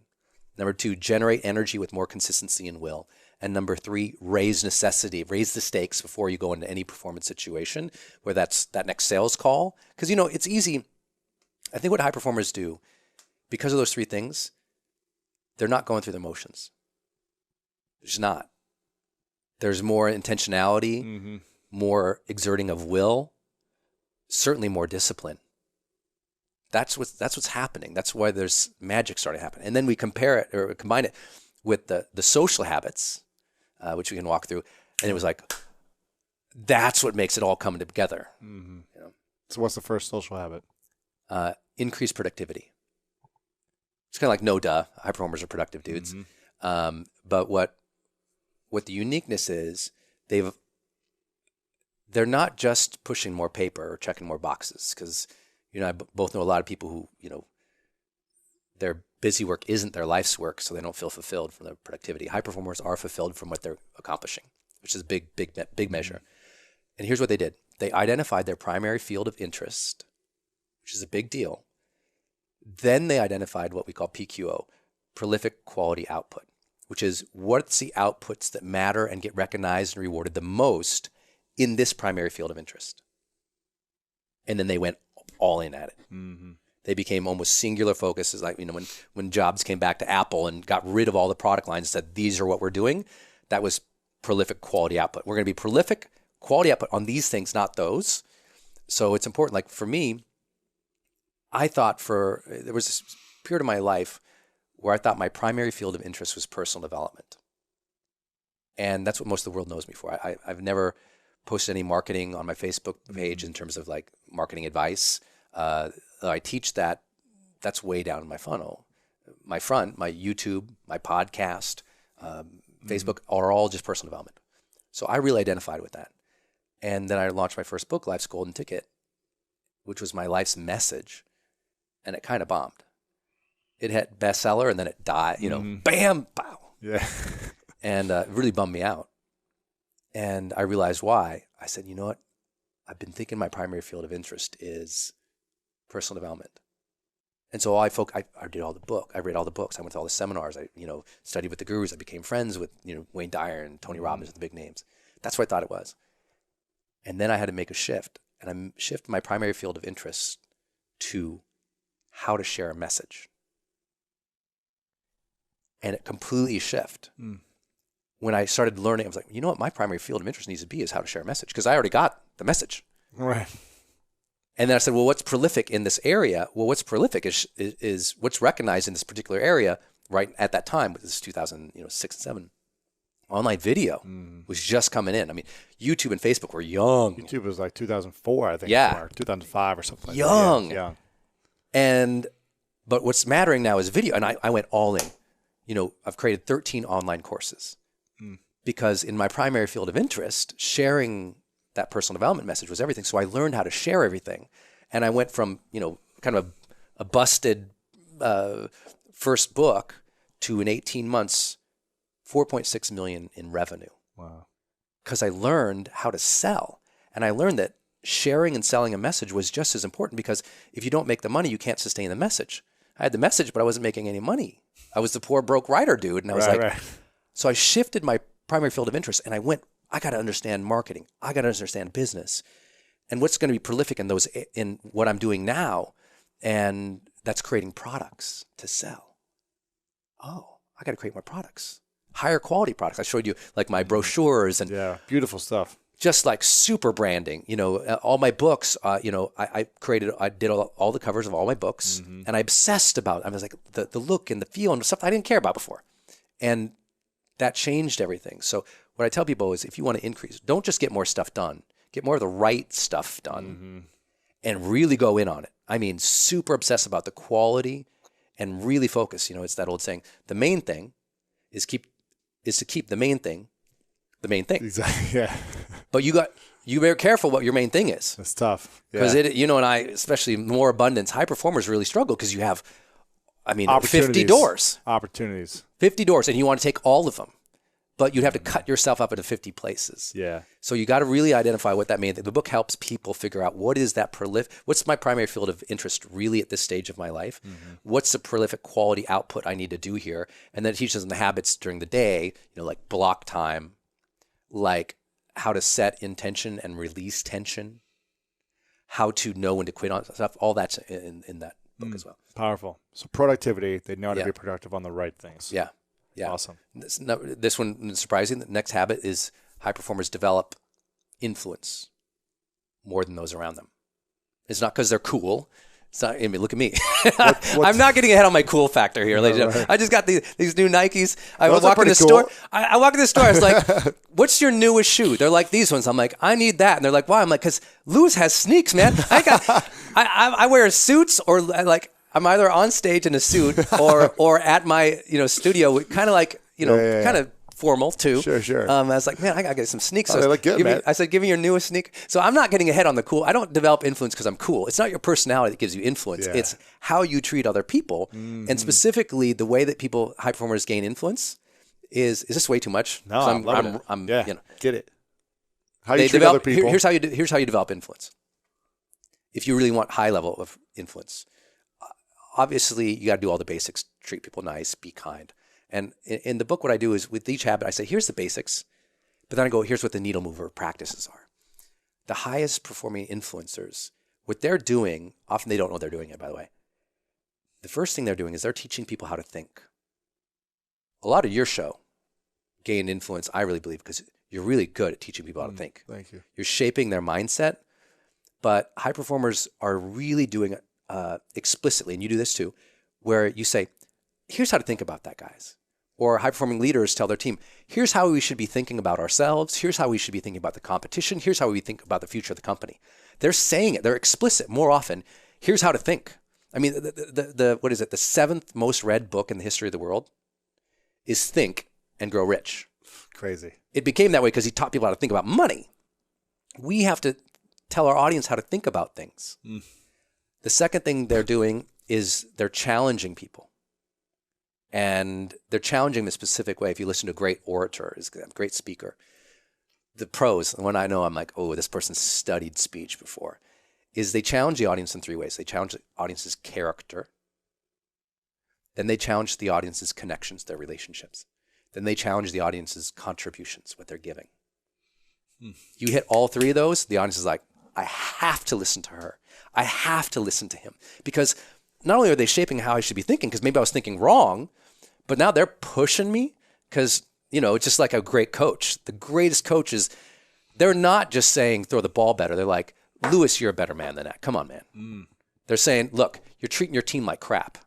Number two, generate energy with more consistency and will. And number three, raise necessity, raise the stakes before you go into any performance situation, where that's that next sales call. Because, it's easy. I think what high performers do, because of those three things, they're not going through the motions. There's not. There's more intentionality, more exerting of will, certainly more discipline. That's what's happening. That's why there's magic starting to happen. And then we compare it or combine it with the social habits, which we can walk through. And it was like, that's what makes it all come together. So what's the first social habit? Increase productivity. It's kind of like no duh. High performers are productive dudes. But what the uniqueness is, they're not just pushing more paper or checking more boxes, because I both know a lot of people who their busy work isn't their life's work, so they don't feel fulfilled from their productivity. High performers are fulfilled from what they're accomplishing, which is a big measure. And here's what they did: they identified their primary field of interest, which is a big deal. Then they identified what we call PQO, prolific quality output, which is what's the outputs that matter and get recognized and rewarded the most in this primary field of interest. And then they went all in at it. They became almost singular focuses. Like, when Jobs came back to Apple and got rid of all the product lines and said, these are what we're doing, that was prolific quality output. We're going to be prolific quality output on these things, not those. So it's important. Like for me, I thought there was this period of my life where I thought my primary field of interest was personal development. And that's what most of the world knows me for. I've never posted any marketing on my Facebook page in terms of like marketing advice. I teach that. That's way down in my funnel. My YouTube, my podcast, Facebook are all just personal development. So I really identified with that. And then I launched my first book, Life's Golden Ticket, which was my life's message. And it kind of bombed. It hit bestseller and then it died, bam, pow. Yeah. And it really bummed me out. And I realized why. I said, you know what? I've been thinking my primary field of interest is personal development. And so I did all the book. I read all the books. I went to all the seminars. I, studied with the gurus. I became friends with, Wayne Dyer and Tony Robbins, the big names. That's what I thought it was. And then I had to make a shift. And I shifted my primary field of interest to how to share a message. And it completely shifted. When I started learning, I was like, you know what my primary field of interest needs to be is how to share a message, because I already got the message. Right. And then I said, well, what's prolific in this area? Well, what's prolific is what's recognized in this particular area right at that time, which is 2006 and 7. Online video was just coming in. I mean, YouTube and Facebook were young. YouTube was like 2004, I think. Yeah. Or 2005 or something like Young. that. Yeah, young. But what's mattering now is video. And I went all in. I've created 13 online courses because in my primary field of interest, sharing that personal development message was everything. So I learned how to share everything. And I went from, kind of a busted first book to in 18 months, 4.6 million in revenue. Wow. Because I learned how to sell. And I learned that sharing and selling a message was just as important, because if you don't make the money, you can't sustain the message. I had the message, but I wasn't making any money. I was the poor broke writer dude. And I was so I shifted my primary field of interest and I got to understand marketing. I got to understand business and what's going to be prolific in what I'm doing now. And that's creating products to sell. Oh, I got to create more products, higher quality products. I showed you like my brochures and beautiful stuff. Just like super branding, all my books, I did all the covers of all my books and I obsessed about, I was like the look and the feel and stuff I didn't care about before. And that changed everything. So what I tell people is if you want to increase, don't just get more stuff done, get more of the right stuff done and really go in on it. I mean, super obsessed about the quality and really focus. It's that old saying, the main thing is to keep the main thing the main thing. Exactly. Yeah. But you very careful what your main thing is. That's tough. Because and I, especially more abundance, high performers really struggle because you have, 50 doors. Opportunities. 50 doors, and you want to take all of them. But you'd have to cut yourself up into 50 places. Yeah. So you got to really identify what that means. The book helps people figure out what is that what's my primary field of interest really at this stage of my life? What's the prolific quality output I need to do here? And then it teaches them the habits during the day, like block time, like how to set intention and release tension, how to know when to quit on stuff. All that's in that book as well. Powerful. So productivity, they know how to be productive on the right things. Yeah. Yeah. Awesome. This one is surprising. The next habit is high performers develop influence more than those around them. It's not because they're cool. It's not, look at me. I'm not getting ahead on my cool factor here, ladies and gentlemen. I just got these new Nikes. I walk in the store. I walk in the store. I was like, what's your newest shoe? They're like, these ones. I'm like, I need that. And they're like, why? I'm like, because Lewis has sneaks, man. I wear suits or like, I'm either on stage in a suit or at my studio, kind of like kind of formal too. Sure. I was like, man, I gotta get some sneaks. They look good, man. I said, give me your newest sneak. So I'm not getting ahead on the cool. I don't develop influence because I'm cool. It's not your personality that gives you influence. Yeah. It's how you treat other people, and specifically the way that high performers gain influence. Is this way too much? No, I'm get it. How you treat other people. Here's how you develop influence. If you really want high level of influence. Obviously, you got to do all the basics, treat people nice, be kind. And in the book, what I do is with each habit, I say, here's the basics, but then I go, here's what the needle mover practices are. The highest performing influencers, what they're doing, often they don't know they're doing it, by the way. The first thing they're doing is they're teaching people how to think. A lot of your show gained influence, I really believe, because you're really good at teaching people how to think. Thank you. You're shaping their mindset, but high performers are really doing it explicitly, and you do this too, where you say, here's how to think about that, guys. Or high-performing leaders tell their team, here's how we should be thinking about ourselves. Here's how we should be thinking about the competition. Here's how we think about the future of the company. They're saying it. They're explicit more often. Here's how to think. I mean, what is it? The 7th most read book in the history of the world is Think and Grow Rich. Crazy. It became that way because he taught people how to think about money. We have to tell our audience how to think about things. The second thing they're doing is they're challenging people. And they're challenging in a specific way. If you listen to a great orator, a great speaker, the pros, the one I know I'm like, oh, this person studied speech before, is they challenge the audience in 3 ways. They challenge the audience's character. Then they challenge the audience's connections, their relationships. Then they challenge the audience's contributions, what they're giving. You hit all 3 of those, the audience is like, I have to listen to her. I have to listen to him. Because not only are they shaping how I should be thinking, because maybe I was thinking wrong, But now they're pushing me because, it's just like a great coach. The greatest coaches, they're not just saying throw the ball better. They're like, Lewis, you're a better man than that. Come on, man. They're saying, look, you're treating your team like crap.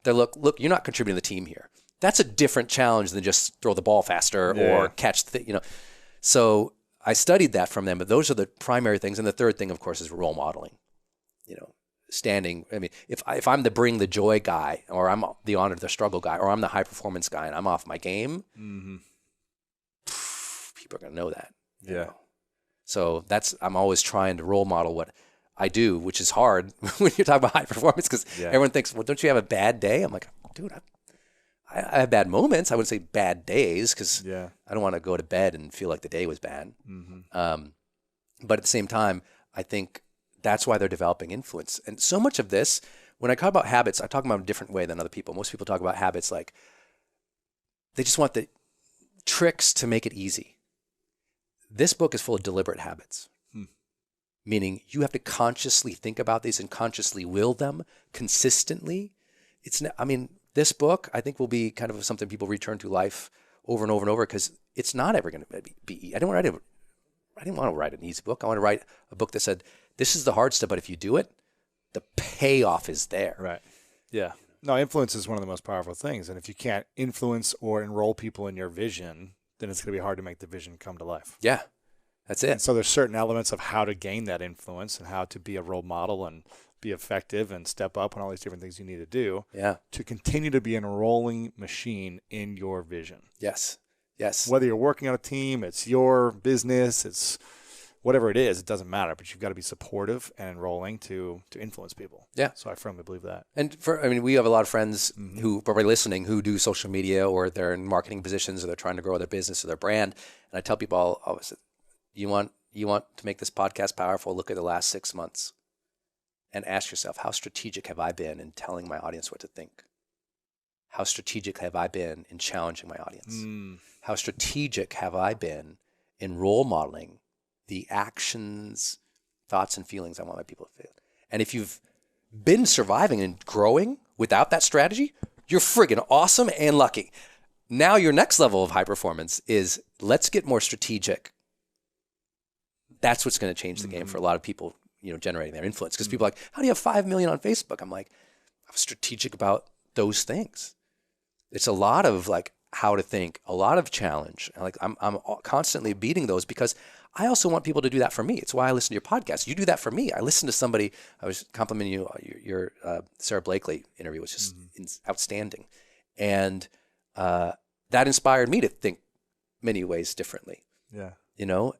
They're look, you're not contributing to the team here. That's a different challenge than just throw the ball faster or catch So I studied that from them, but those are the primary things. And the third thing, of course, is role modeling. Standing. I mean, if I'm the bring the joy guy, or I'm the honor the struggle guy, or I'm the high performance guy, and I'm off my game, people are gonna know that. Yeah. So I'm always trying to role model what I do, which is hard when you're talking about high performance, because everyone thinks, well, don't you have a bad day? I'm like, dude, I have bad moments. I wouldn't say bad days, because I don't want to go to bed and feel like the day was bad. But at the same time, I think that's why they're developing influence. And so much of this, when I talk about habits, I talk about it in a different way than other people. Most people talk about habits like they just want the tricks to make it easy. This book is full of deliberate habits, meaning you have to consciously think about these and consciously will them consistently. This book, I think, will be kind of something people return to life over and over and over, because it's not ever going to be. I didn't want to write an easy book. I want to write a book that said, this is the hard stuff, but if you do it, the payoff is there. Right. Yeah. No, influence is one of the most powerful things. And if you can't influence or enroll people in your vision, then it's going to be hard to make the vision come to life. Yeah. That's it. And so there's certain elements of how to gain that influence and how to be a role model and be effective and step up and all these different things you need to do to continue to be an enrolling machine in your vision. Yes. Whether you're working on a team, it's your business, it's whatever it is, it doesn't matter, but you've got to be supportive and enrolling to influence people. Yeah. So I firmly believe that. And we have a lot of friends who are listening who do social media, or they're in marketing positions, or they're trying to grow their business or their brand. And I tell people always, you want to make this podcast powerful, look at the last 6 months and ask yourself, how strategic have I been in telling my audience what to think? How strategic have I been in challenging my audience? How strategic have I been in role modeling the actions, thoughts, and feelings I want my people to feel? And if you've been surviving and growing without that strategy, you're friggin' awesome and lucky. Now your next level of high performance is, let's get more strategic. That's what's going to change the game for a lot of people, generating their influence. Because people are like, how do you have 5 million on Facebook? I'm like, I'm strategic about those things. It's a lot of like how to think, a lot of challenge. And like I'm constantly beating those, because I also want people to do that for me. It's why I listen to your podcast. You do that for me. I listen to somebody. I was complimenting you. Your Sarah Blakely interview was just outstanding, and that inspired me to think many ways differently. Yeah.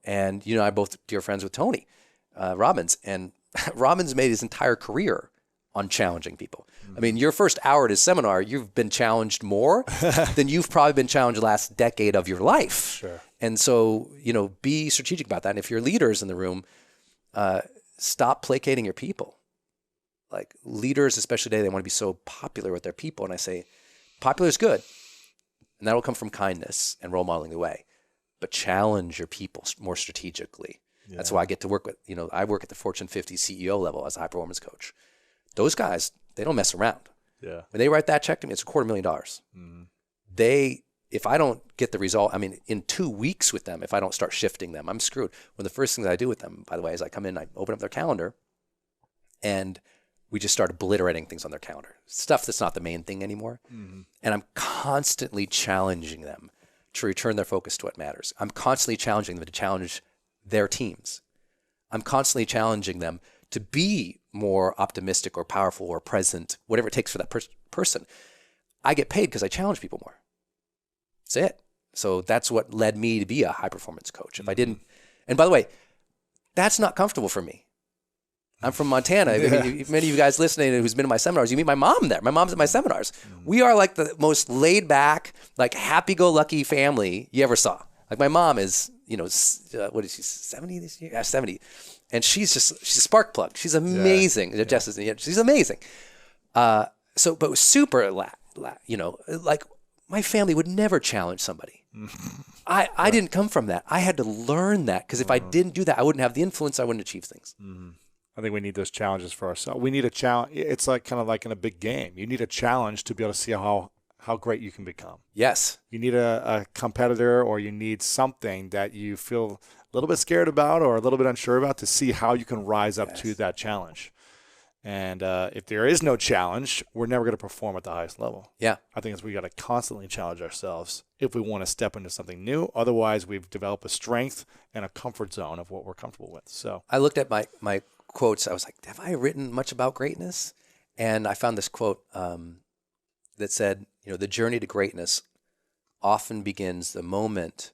And I both dear friends with Tony Robbins, and Robbins made his entire career on challenging people. I mean, your first hour at his seminar, you've been challenged more than you've probably been challenged the last decade of your life. Sure. And so, be strategic about that. And if you're leaders in the room, stop placating your people. Like leaders, especially today, they want to be so popular with their people. And I say, popular is good. And that'll come from kindness and role modeling the way. But challenge your people more strategically. Yeah. That's why I get to work with, I work at the Fortune 50 CEO level as a high performance coach. Those guys, they don't mess around. Yeah. When they write that check to me, it's $250,000. If I don't get the result, in 2 weeks with them, if I don't start shifting them, I'm screwed. One of the first things I do with them, by the way, is I come in, I open up their calendar, and we just start obliterating things on their calendar. Stuff that's not the main thing anymore. And I'm constantly challenging them to return their focus to what matters. I'm constantly challenging them to challenge their teams. I'm constantly challenging them to be more optimistic or powerful or present, whatever it takes for that person. I get paid because I challenge people more. That's it. So that's what led me to be a high performance coach. If I didn't, and by the way, that's not comfortable for me. I'm from Montana. If many of you guys listening who's been to my seminars, you meet my mom there. My mom's at my seminars. We are like the most laid back, like happy-go-lucky family you ever saw. Like my mom is, what is she, 70 this year? Yeah, 70. And she's a spark plug. She's amazing. Yeah. She's amazing. But it was super, like my family would never challenge somebody. I didn't come from that. I had to learn that, because if I didn't do that, I wouldn't have the influence. I wouldn't achieve things. I think we need those challenges for ourselves. We need a challenge. It's like kind of like in a big game. You need a challenge to be able to see how how great you can become. Yes. You need a competitor, or you need something that you feel a little bit scared about or a little bit unsure about to see how you can rise up to that challenge. And if there is no challenge, we're never going to perform at the highest level. Yeah. I think we got to constantly challenge ourselves if we want to step into something new. Otherwise, we've developed a strength and a comfort zone of what we're comfortable with. So I looked at my quotes. I was like, have I written much about greatness? And I found this quote that said, the journey to greatness often begins the moment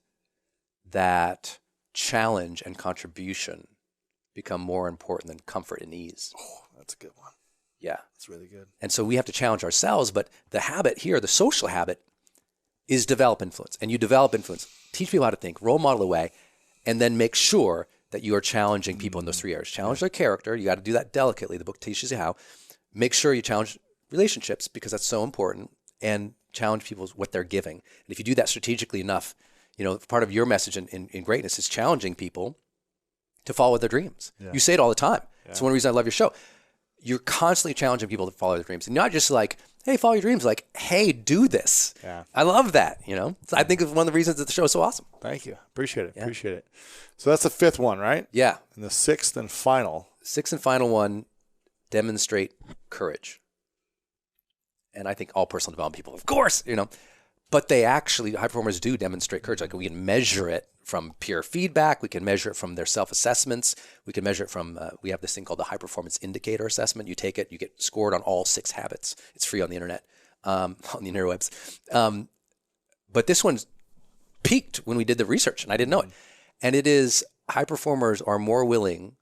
that challenge and contribution become more important than comfort and ease. Oh, that's a good one. Yeah. That's really good. And so we have to challenge ourselves, but the habit here, the social habit, is develop influence. And you develop influence. Teach people how to think, role model the way, and then make sure that you are challenging people in those 3 areas. Challenge their character. You got to do that delicately. The book teaches you how. Make sure you challenge relationships, because that's so important, and challenge people what they're giving. And if you do that strategically enough, part of your message in greatness is challenging people to follow their dreams. Yeah. You say it all the time. It's one reason I love your show. You're constantly challenging people to follow their dreams. And not just like, hey, follow your dreams. Like, hey, do this. Yeah. I love that, So I think it's one of the reasons that the show is so awesome. Thank you. Appreciate it. Yeah. Appreciate it. So that's the 5th one, right? Yeah. And the 6th and final. 6th and final one, demonstrate courage. And I think all personal development people, of course, but they actually, high performers do demonstrate courage. Like, we can measure it from peer feedback. We can measure it from their self-assessments. We can measure it from, we have this thing called the high performance indicator assessment. You take it, you get scored on all 6 habits. It's free on the internet, on the interwebs. But this one's peaked when we did the research, and I didn't know it. And it is, high performers are more willing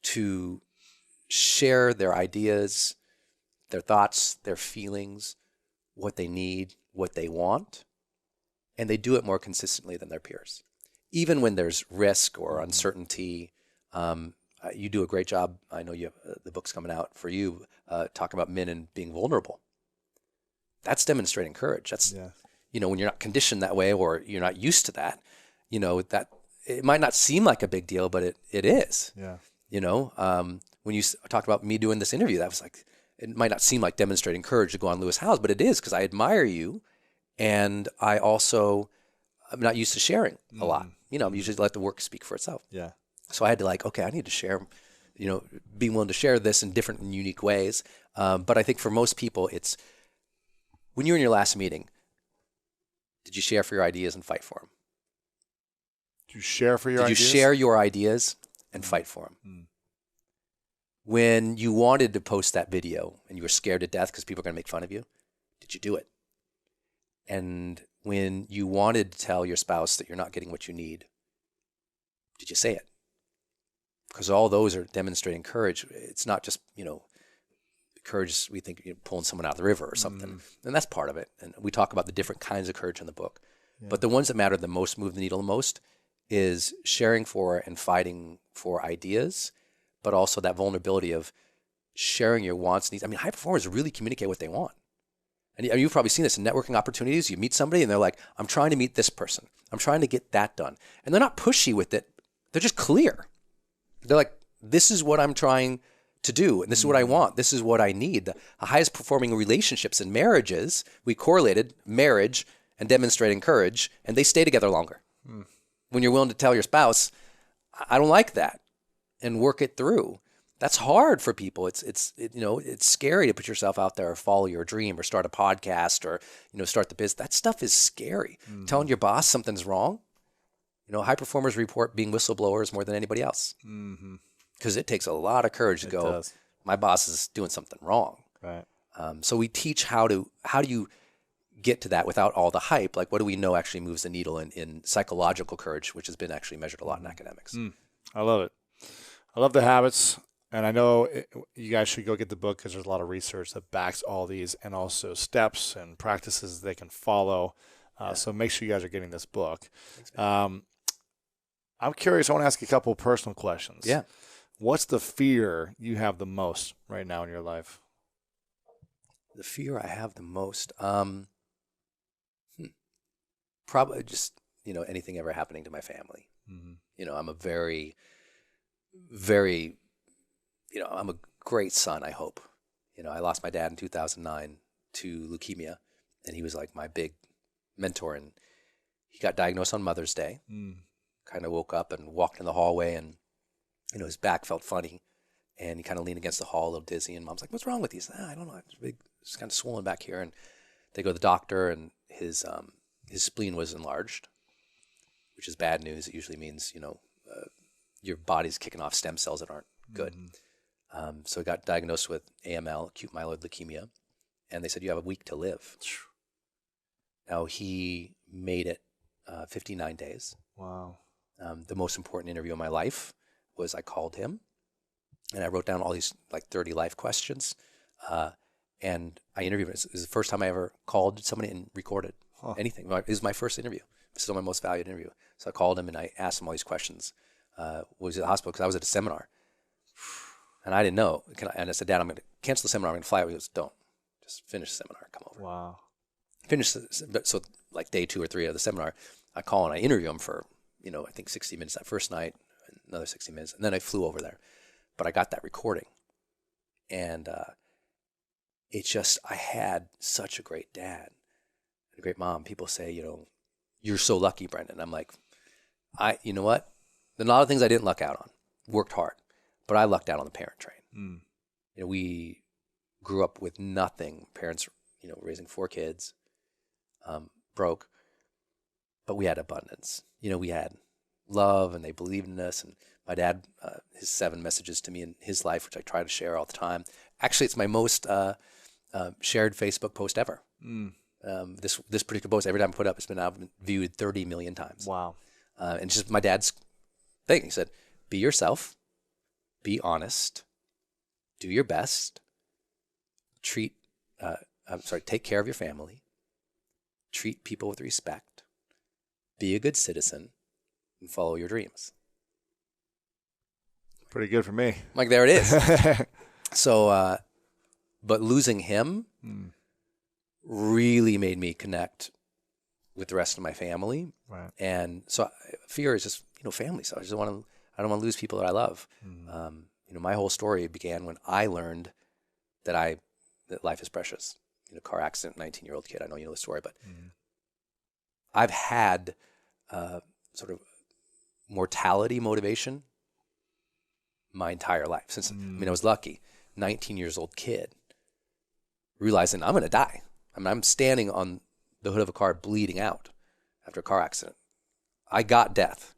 to share their ideas, their thoughts, their feelings, what they need, what they want, and they do it more consistently than their peers. Even when there's risk or uncertainty, you do a great job. I know you have, the book's coming out for you, talking about men and being vulnerable. That's demonstrating courage. That's, when you're not conditioned that way, or you're not used to that, that it might not seem like a big deal, but it is. Yeah. When you talked about me doing this interview, that was like, it might not seem like demonstrating courage to go on Lewis Howes, but it is, because I admire you. And I also, I'm not used to sharing a lot. I'm usually let the work speak for itself. Yeah. So I had to I need to share, being willing to share this in different and unique ways. But I think for most people, it's, when you were in your last meeting, did you share for your ideas and fight for them? Did you share for your ideas? Did you share your ideas and fight for them? When you wanted to post that video and you were scared to death because people are going to make fun of you, did you do it? And when you wanted to tell your spouse that you're not getting what you need, did you say it? Because all those are demonstrating courage. It's not just, courage, we think pulling someone out of the river or something. And that's part of it. And we talk about the different kinds of courage in the book. Yeah. But the ones that matter the most, move the needle the most, is sharing for and fighting for ideas, but also that vulnerability of sharing your wants, needs. I mean, high performers really communicate what they want. And you've probably seen this in networking opportunities. You meet somebody and they're like, I'm trying to meet this person. I'm trying to get that done. And they're not pushy with it. They're just clear. They're like, this is what I'm trying to do. And this is what I want. This is what I need. The highest performing relationships and marriages, we correlated marriage and demonstrating courage, and they stay together longer. When you're willing to tell your spouse, I don't like that, and work it through. That's hard for people. It's scary to put yourself out there or follow your dream or start a podcast or, start the business. That stuff is scary. Telling your boss something's wrong. High performers report being whistleblowers more than anybody else. Because it takes a lot of courage to go, my boss is doing something wrong. Right. So we teach how do you get to that without all the hype? Like, what do we know actually moves the needle in psychological courage, which has been actually measured a lot in academics. I love it. I love the habits. And I know you guys should go get the book because there's a lot of research that backs all these, and also steps and practices they can follow. So make sure you guys are getting this book. Thanks, I'm curious. I want to ask you a couple of personal questions. Yeah. What's the fear you have the most right now in your life? The fear I have the most, probably just, anything ever happening to my family. I'm a very, very, I'm a great son, I hope. I lost my dad in 2009 to leukemia, and he was like my big mentor. And he got diagnosed on Mother's Day. Kind of woke up and walked in the hallway, and his back felt funny, and he kind of leaned against the hall, a little dizzy. And Mom's like, "What's wrong with you?" He's like, "I don't know. It's kind of swollen back here." And they go to the doctor, and his spleen was enlarged, which is bad news. It usually means your body's kicking off stem cells that aren't good. So he got diagnosed with AML, acute myeloid leukemia, and they said you have a week to live. Now he made it 59 days. Wow. The most important interview of my life was I called him, and I wrote down all these like 30 life questions, and I interviewed him. It was the first time I ever called somebody and recorded anything. It was my first interview. This is my most valued interview. So I called him and I asked him all these questions. Was at the hospital because I was at a seminar, and I didn't know. And I said, "Dad, I'm going to cancel the seminar. I'm going to fly out." He goes, "Don't. Just finish the seminar. Come over." Wow. So like day 2 or 3 of the seminar, I call and I interview him for, I think 60 minutes that first night, another 60 minutes. And then I flew over there, but I got that recording, and I had such a great dad and a great mom. People say, "You're so lucky, Brendan." I'm like, you know what? There's a lot of things I didn't luck out on. Worked hard, but I lucked out on the parent train. We grew up with nothing. Parents, raising 4 kids, broke, but we had abundance. We had love, and they believed in us. And my dad, his 7 messages to me in his life, which I try to share all the time. Actually, it's my most shared Facebook post ever. This particular post, every time I put up, it's been viewed 30 million times. Wow. And it's just my dad's thing. He said, "Be yourself, be honest, do your best, take care of your family, treat people with respect, be a good citizen, and follow your dreams." Pretty good for me. I'm like, there it is. So, but losing him really made me connect with the rest of my family. Right. And so fear is just, family. So I don't want to lose people that I love. My whole story began when I learned that life is precious. Car accident, 19-year-old kid. I know you know the story, but I've had sort of mortality motivation my entire life since, I was lucky, 19 years old kid, realizing I'm going to die. I'm standing on the hood of a car bleeding out after a car accident. I got death.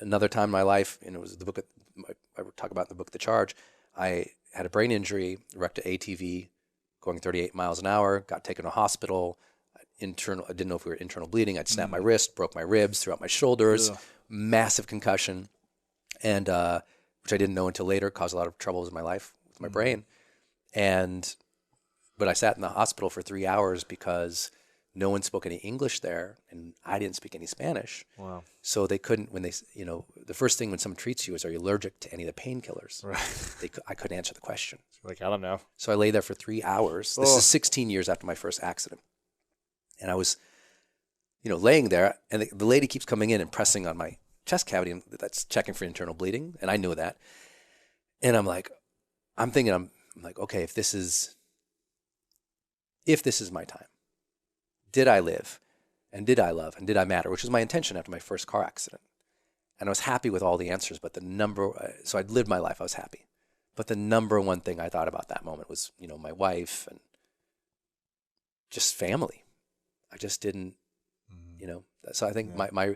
Another time in my life, and it was the book I talk about in the book, The Charge, I had a brain injury, wrecked an ATV going 38 miles an hour, got taken to a hospital. I didn't know if we were internal bleeding. I'd snapped my wrist, broke my ribs, threw out my shoulders, massive concussion, and which I didn't know until later, caused a lot of troubles in my life with my brain. But I sat in the hospital for 3 hours because no one spoke any English there, and I didn't speak any Spanish. Wow. So they couldn't, when they, the first thing when someone treats you is, "Are you allergic to any of the painkillers?" Right. I couldn't answer the question. Like, I don't know. So I lay there for 3 hours. This is 16 years after my first accident. And I was, laying there, and the lady keeps coming in and pressing on my chest cavity, and that's checking for internal bleeding. And I knew that. And I'm thinking, I'm like, okay, if this is my time, did I live, and did I love, and did I matter, which was my intention after my first car accident. And I was happy with all the answers, but so I'd lived my life, I was happy. But the number one thing I thought about that moment was, my wife and just family. I just didn't, so I think my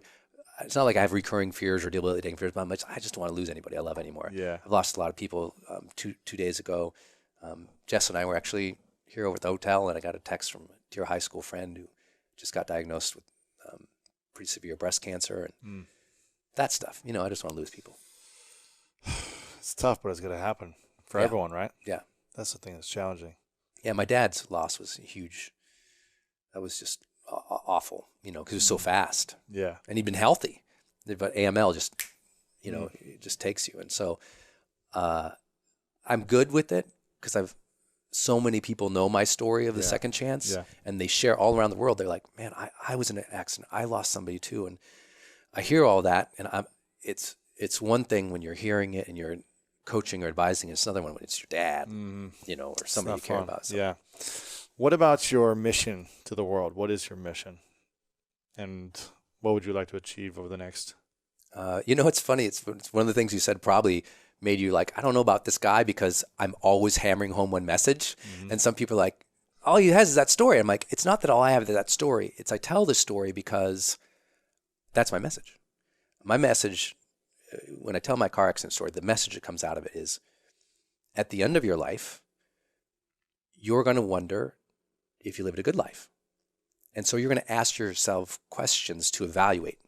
it's not like I have recurring fears or debilitating fears, but I just don't want to lose anybody I love anymore. Yeah. I've lost a lot of people. 2 days ago, Jess and I were actually here over at the hotel, and I got a text from a dear high school friend who just got diagnosed with pretty severe breast cancer and that stuff. I just want to lose people. It's tough, but it's going to happen for everyone, right? Yeah. That's the thing that's challenging. Yeah, my dad's loss was huge. That was just awful, because it was so fast. Yeah. And he'd been healthy. But AML just, it just takes you. And so I'm good with it because so many people know my story of the second chance, and they share all around the world. They're like, "Man, I was in an accident. I lost somebody too." And I hear all that, and it's one thing when you're hearing it and you're coaching or advising. It's another one when it's your dad, or somebody you care about. So. Yeah. What about your mission to the world? What is your mission? And what would you like to achieve over the next? It's funny. It's one of the things you said probably made you like, I don't know about this guy because I'm always hammering home one message. Mm-hmm. And some people are like, all he has is that story. I'm like, it's not that all I have is that story. It's I tell the story because that's my message. My message, when I tell my car accident story, the message that comes out of it is, at the end of your life, you're going to wonder if you lived a good life. And so you're going to ask yourself questions to evaluate,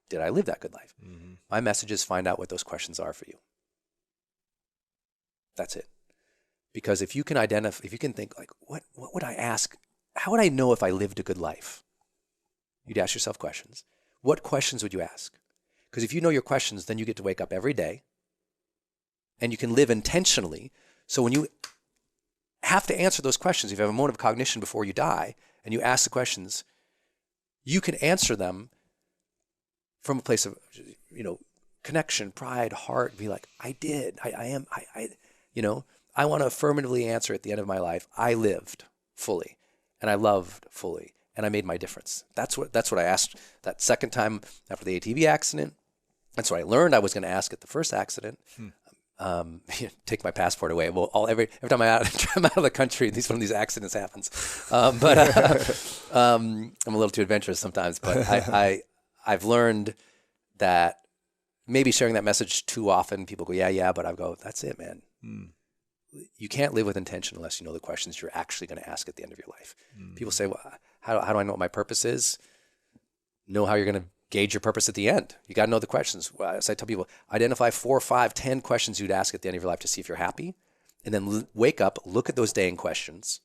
did I live that good life? Mm-hmm. My message is find out what those questions are for you. That's it. Because if you can identify, if you can think like, what would I ask? How would I know if I lived a good life? You'd ask yourself questions. What questions would you ask? Because if you know your questions, then you get to wake up every day and you can live intentionally. So when you have to answer those questions, if you have a moment of cognition before you die and you ask the questions, you can answer them from a place of, connection, pride, heart, be like, I did, I want to affirmatively answer at the end of my life, I lived fully and I loved fully and I made my difference. That's what I asked that second time after the ATV accident. That's what I learned I was going to ask at the first accident. Take my passport away. Well, every time I'm out of the country, one of these accidents happens. But I'm a little too adventurous sometimes. But I've learned that maybe sharing that message too often, people go, yeah, but I go, that's it, man. You can't live with intention unless you know the questions you're actually going to ask at the end of your life. People say, well, how do I know what my purpose is? Know how you're going to gauge your purpose at the end. You got to know the questions. Well, as I tell people, identify 4, 5, 10 questions you'd ask at the end of your life to see if you're happy. And then wake up, look at those dang questions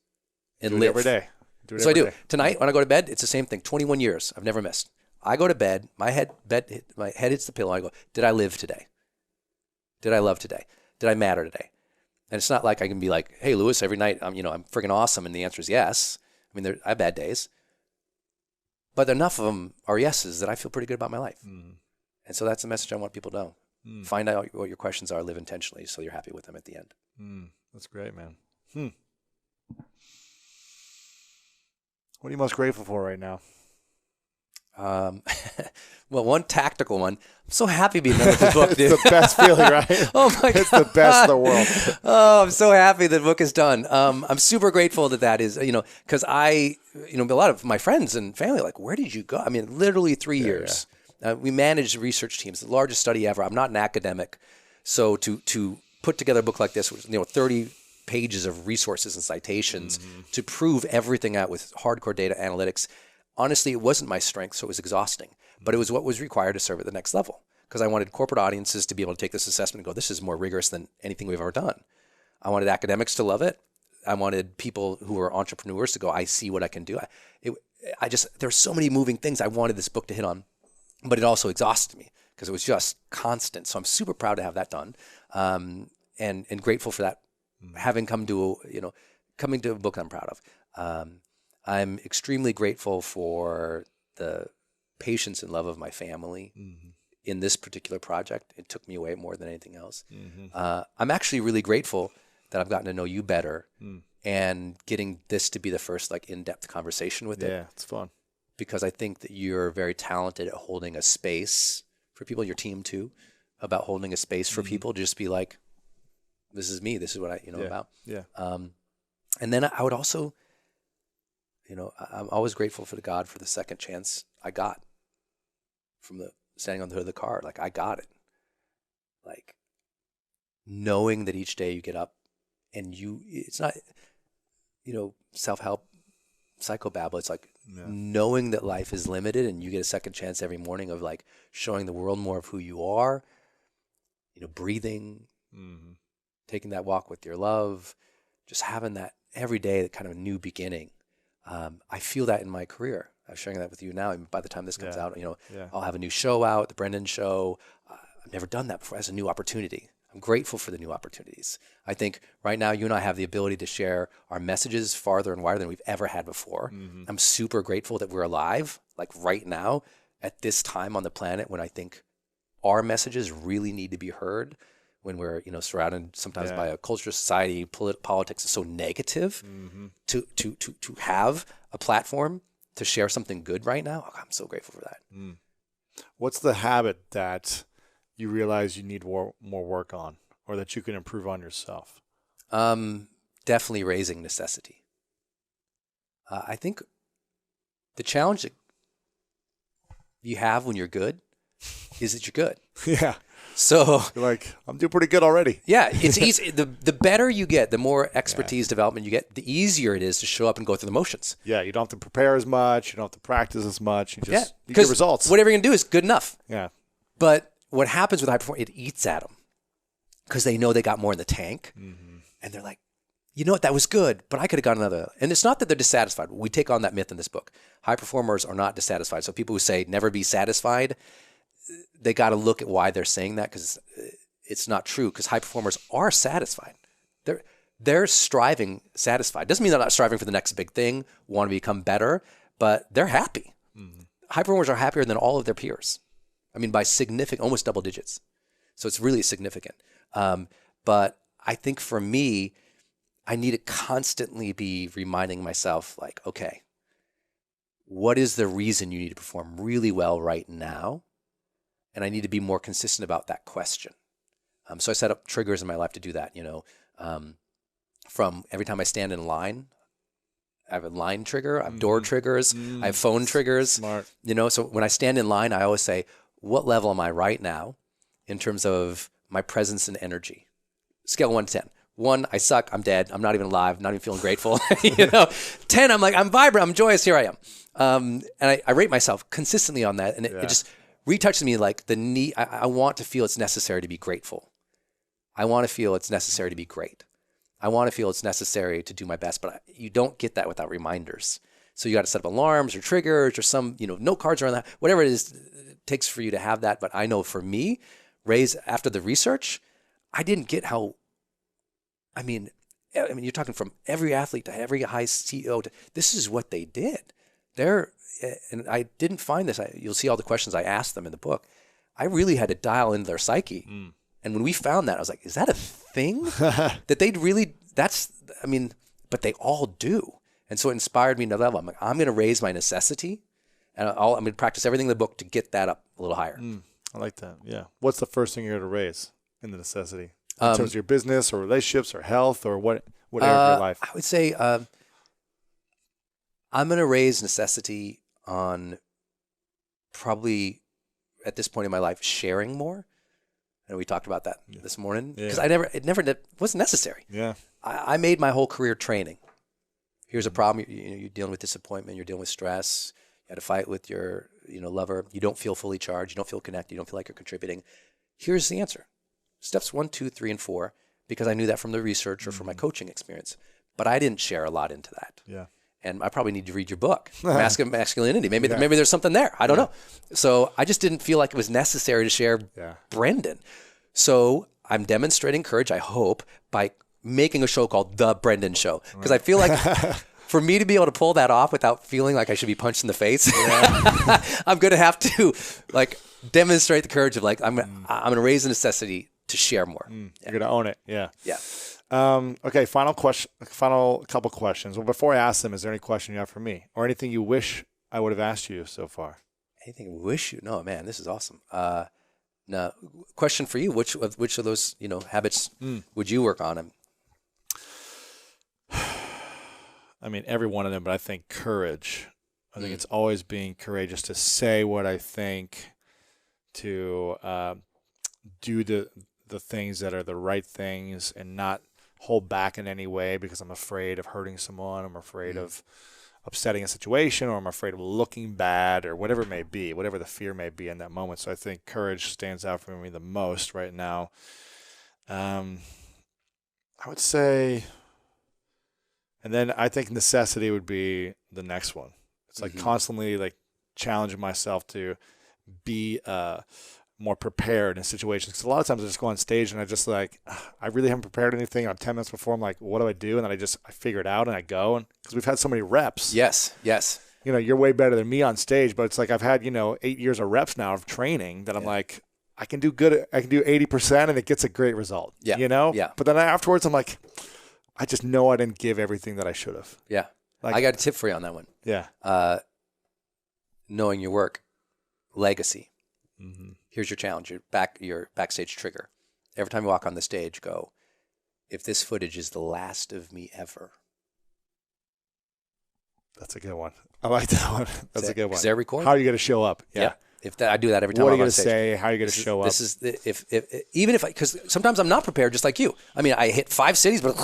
and live. Every day. So I do. Tonight, when I go to bed, it's the same thing. 21 years. I've never missed. I go to bed, my head hits the pillow. I go, did I live today? Did I love today? Did I matter today? And it's not like I can be like, hey, Lewis, every night I'm friggin' awesome. And the answer is yes. I mean, I have bad days. But enough of them are yeses that I feel pretty good about my life. And so that's the message I want people to know. Find out what your questions are, live intentionally so you're happy with them at the end. That's great, man. What are you most grateful for right now? Well, one tactical one. I'm so happy to be done with the book, dude. It's the best feeling, right? Oh my God. It's the best in the world. Oh, I'm so happy the book is done. I'm super grateful that is, because a lot of my friends and family are like, where did you go? I mean, literally 3 years. Yeah. We manage research teams, the largest study ever. I'm not an academic. So to put together a book like this, 30 pages of resources and citations to prove everything out with hardcore data analytics. Honestly, it wasn't my strength, so it was exhausting. But it was what was required to serve at the next level. Because I wanted corporate audiences to be able to take this assessment and go, this is more rigorous than anything we've ever done. I wanted academics to love it. I wanted people who are entrepreneurs to go, I see what I can do. There's so many moving things I wanted this book to hit on. But it also exhausted me because it was just constant. So I'm super proud to have that done, and grateful for that, having coming to a book I'm proud of. I'm extremely grateful for the patience and love of my family in this particular project. It took me away more than anything else. I'm actually really grateful that I've gotten to know you better and getting this to be the first in-depth conversation with it. Yeah, it's fun. Because I think that you're very talented at holding a space for people, your team too, about holding a space for people to just be like, this is me, this is what I about. Yeah. And then I would also, I'm always grateful for God for the second chance I got from standing on the hood of the car. Like, I got it. Like, knowing that each day you get up and it's not, self-help, psychobabble. It's like knowing that life is limited and you get a second chance every morning of showing the world more of who you are, breathing, taking that walk with your love, just having that every day, that kind of new beginning. I feel that in my career. I'm sharing that with you now. And by the time this comes out, I'll have a new show out, the Brendan Show. I've never done that before as a new opportunity. I'm grateful for the new opportunities. I think right now you and I have the ability to share our messages farther and wider than we've ever had before. I'm super grateful that we're alive, right now, at this time on the planet when I think our messages really need to be heard, when we're, surrounded sometimes by a culture, society, politics is so negative, to have a platform to share something good right now. Oh, I'm so grateful for that. What's the habit that you realize you need more work on, or that you can improve on yourself? Definitely raising necessity. I think the challenge that you have when you're good is that you're good. Yeah. So you're like, I'm doing pretty good already. Yeah, it's easy. The better you get, the more expertise development you get, the easier it is to show up and go through the motions. Yeah, you don't have to prepare as much. You don't have to practice as much. You just you get results. Whatever you're going to do is good enough. Yeah. But what happens with high performance, it eats at them because they know they got more in the tank. And they're like, you know what, that was good, but I could have got another. And it's not that they're dissatisfied. We take on that myth in this book. High performers are not dissatisfied. So people who say never be satisfied, they got to look at why they're saying that, because it's not true, because high performers are satisfied. They're striving satisfied. Doesn't mean they're not striving for the next big thing, want to become better, but they're happy. High performers are happier than all of their peers. I mean, by significant, almost double digits. So it's really significant. But I think for me, I need to constantly be reminding myself, like, okay, what is the reason you need to perform really well right now? And I need to be more consistent about that question. So I set up triggers in my life to do that. From every time I stand in line, I have a line trigger, I have door triggers, I have phone triggers. Smart. So when I stand in line, I always say, what level am I right now in terms of my presence and energy? Scale 1 to 10. 1, I suck, I'm dead, I'm not even alive, not even feeling grateful. 10, I'm like, I'm vibrant, I'm joyous, here I am. And I rate myself consistently on that. And it just retouches me, like the need. I want to feel it's necessary to be grateful. I want to feel it's necessary to be great. I want to feel it's necessary to do my best, but you don't get that without reminders. So you got to set up alarms or triggers or some, note cards around that, whatever it is it takes for you to have that. But I know for me, after the research, I didn't get how, I mean, you're talking from every athlete to every high CEO this is what they did. And I didn't find this. You'll see all the questions I asked them in the book. I really had to dial into their psyche. And when we found that, I was like, is that a thing that they'd really, but they all do. And so it inspired me to level. I'm like, I'm going to raise my necessity, and I'm going to practice everything in the book to get that up a little higher. I like that. Yeah. What's the first thing you're going to raise in the necessity? In terms of your business or relationships or health or what area of your life? I would say I'm going to raise necessity on probably at this point in my life sharing more. And we talked about that this morning because it never wasn't necessary. Yeah, I made my whole career training. Here's a problem: you're dealing with disappointment, you're dealing with stress. You had to fight with your lover. You don't feel fully charged. You don't feel connected. You don't feel like you're contributing. Here's the answer: steps 1, 2, 3, and 4. Because I knew that from the research or from my coaching experience, but I didn't share a lot into that. Yeah. And I probably need to read your book, Masculinity. Maybe there's something there. I don't know. So I just didn't feel like it was necessary to share Brendan. So I'm demonstrating courage, I hope, by making a show called The Brendan Show. Because I feel like for me to be able to pull that off without feeling like I should be punched in the face, I'm going to have to demonstrate the courage of I'm going to raise the necessity to share more. You're going to own it. Yeah. Yeah. Okay, final couple questions. Well, before I ask them, is there any question you have for me or anything you wish I would have asked you so far? Anything I wish you? No, man, this is awesome. Now, question for you: which of those habits would you work on? I mean, every one of them, but I think courage. I think it's always being courageous to say what I think, to do the things that are the right things, and not hold back in any way because I'm afraid of hurting someone, I'm afraid of upsetting a situation, or I'm afraid of looking bad, or whatever it may be, whatever the fear may be in that moment. So I think courage stands out for me the most right now. I would say, and then I think necessity would be the next one. It's like constantly challenging myself to be more prepared in situations. Because a lot of times I just go on stage and I just I really haven't prepared anything. I'm 10 minutes before. I'm like, what do I do? And then I figure it out and I go. And because we've had so many reps. Yes. You're way better than me on stage, but it's like I've had 8 years of reps now of training that I'm like, I can do 80% and it gets a great result. Yeah. You know? Yeah. But then afterwards I'm like, I just know I didn't give everything that I should have. Yeah. Like, I got a tip for you on that one. Yeah. Knowing your work, legacy. Mm-hmm. Here's your challenge, your backstage trigger. Every time you walk on the stage, go, if this footage is the last of me ever. That's a good one. I like that one. That's a good one. Is there record? How are you going to show up? Yeah. I do that every time. What are I'm you on going to stage. say? How are you going to show up? This is because sometimes I'm not prepared, just like you. I mean, I hit 5 cities, but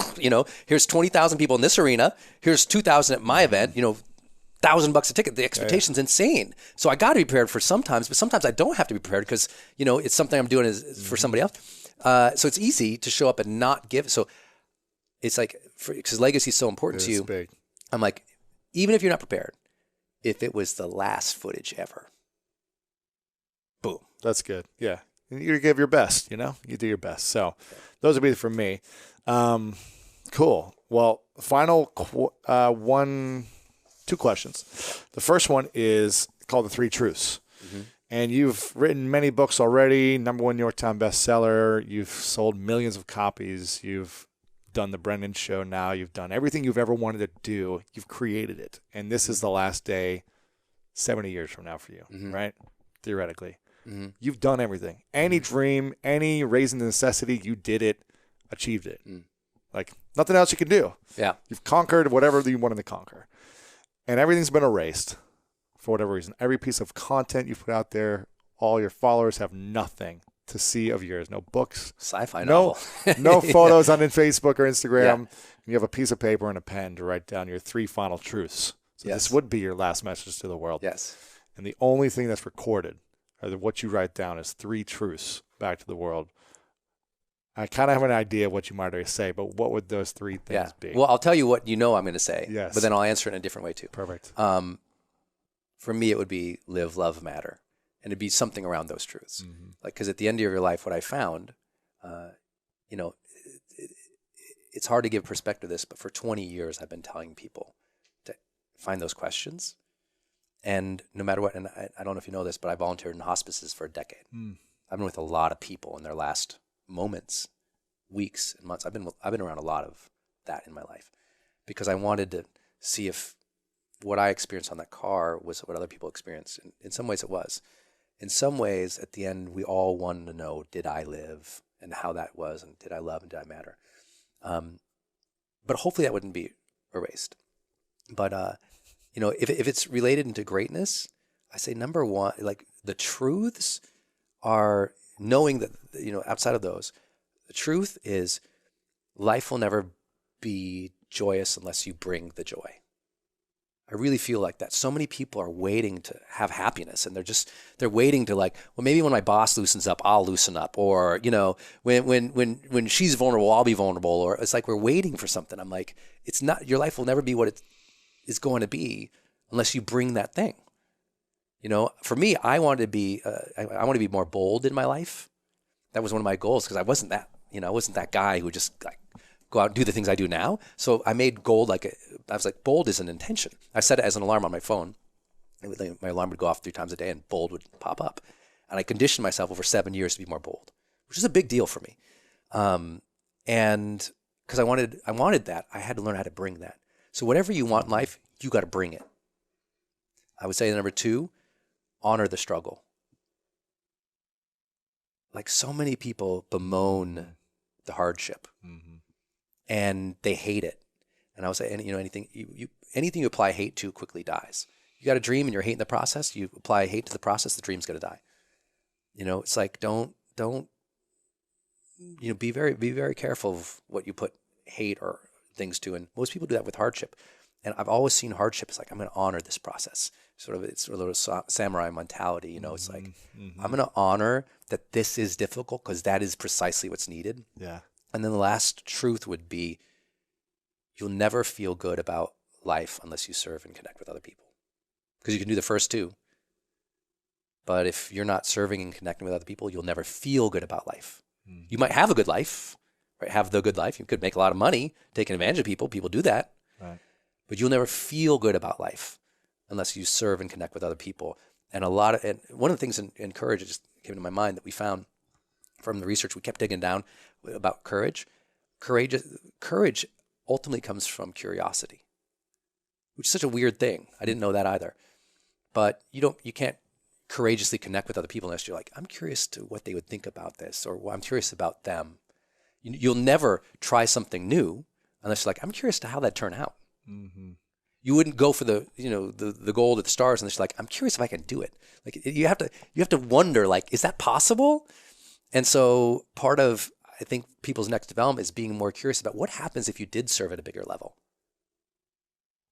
here's 20,000 people in this arena. Here's 2,000 at my event. $1,000 a ticket. The expectation's insane. So I got to be prepared for sometimes, but sometimes I don't have to be prepared because it's something I'm doing is for somebody else. So it's easy to show up and not give. So it's like because legacy is so important to you. Big. I'm like, even if you're not prepared, if it was the last footage ever. Boom. That's good. Yeah. You give your best, you do your best. So those would be from me. Cool. Well, final 2 questions. The first one is called The 3 Truths. Mm-hmm. And you've written many books already, #1 New York Times bestseller. You've sold millions of copies. You've done the Brendan Show now. You've done everything you've ever wanted to do. You've created it. And this is the last day 70 years from now for you, right? Theoretically. Mm-hmm. You've done everything. Any dream, any raising the necessity, you did it, achieved it. Like nothing else you can do. Yeah. You've conquered whatever you wanted to conquer. And everything's been erased for whatever reason. Every piece of content you put out there, all your followers have nothing to see of yours. No books. Sci-fi novel. No photos on Facebook or Instagram. Yeah. You have a piece of paper and a pen to write down your 3 final truths. So Yes. this would be your last message to the world. Yes. And the only thing that's recorded or what you write down is 3 truths back to the world. I kind of have an idea of what you might already say, but what would those 3 things be? Well, I'll tell you what I'm going to say, Yes. but then I'll answer it in a different way too. Perfect. For me, it would be live, love, matter. And it'd be something around those truths. Like, because at the end of your life, what I found, it's hard to give perspective to this, but for 20 years, I've been telling people to find those questions. And no matter what, and I don't know if you know this, but I volunteered in hospices for a decade. I've been with a lot of people in their last moments, weeks and months. I've been around a lot of that in my life because I wanted to see if what I experienced on that car was what other people experienced. In some ways it was. In some ways, at the end, we all wanted to know, did I live and how that was, and did I love and did I matter? But hopefully that wouldn't be erased. But, if it's related into greatness, I say number 1, like the truths are knowing that, outside of those, the truth is life will never be joyous unless you bring the joy. I really feel like that. So many people are waiting to have happiness, and they're waiting to like, well, maybe when my boss loosens up, I'll loosen up, or when she's vulnerable, I'll be vulnerable, or it's like we're waiting for something. I'm like, it's not. Your life will never be what it is going to be unless you bring that thing. For me, I wanted to be I want to be more bold in my life. That was one of my goals because I wasn't that. I wasn't that guy who would just like go out and do the things I do now. So I made gold I was like, bold is an intention. I set it as an alarm on my phone. My alarm would go off 3 times a day and bold would pop up. And I conditioned myself over 7 years to be more bold, which is a big deal for me. And because I wanted that, I had to learn how to bring that. So whatever you want in life, you got to bring it. I would say number 2, honor the struggle. Like so many people bemoan the hardship and they hate it. And I would say, anything you apply hate to quickly dies. You got a dream and you're hating the process. You apply hate to the process, the dream's going to die. It's like, don't, be very careful of what you put hate or things to. And most people do that with hardship. And I've always seen hardship as like, I'm going to honor this process. It's sort of a samurai mentality. It's like, I'm going to honor that this is difficult because that is precisely what's needed. Yeah. And then the last truth would be, you'll never feel good about life unless you serve and connect with other people. Because you can do the first 2. But if you're not serving and connecting with other people, you'll never feel good about life. You might have a good life, right? Have the good life. You could make a lot of money, taking advantage of people. People do that. Right. But you'll never feel good about life unless you serve and connect with other people. And one of the things in courage is came to my mind that we found from the research we kept digging down about courage. Courage ultimately comes from curiosity, which is such a weird thing. I didn't know that either. But you can't courageously connect with other people unless you're like, I'm curious to what they would think about this, or I'm curious about them. You'll never try something new unless you're like, I'm curious to how that turned out. Mm-hmm. You wouldn't go for the gold at the stars unless you're like, I'm curious if I can do it. Like you have to wonder, like, is that possible? And so part of, I think, people's next development is being more curious about what happens if you did serve at a bigger level.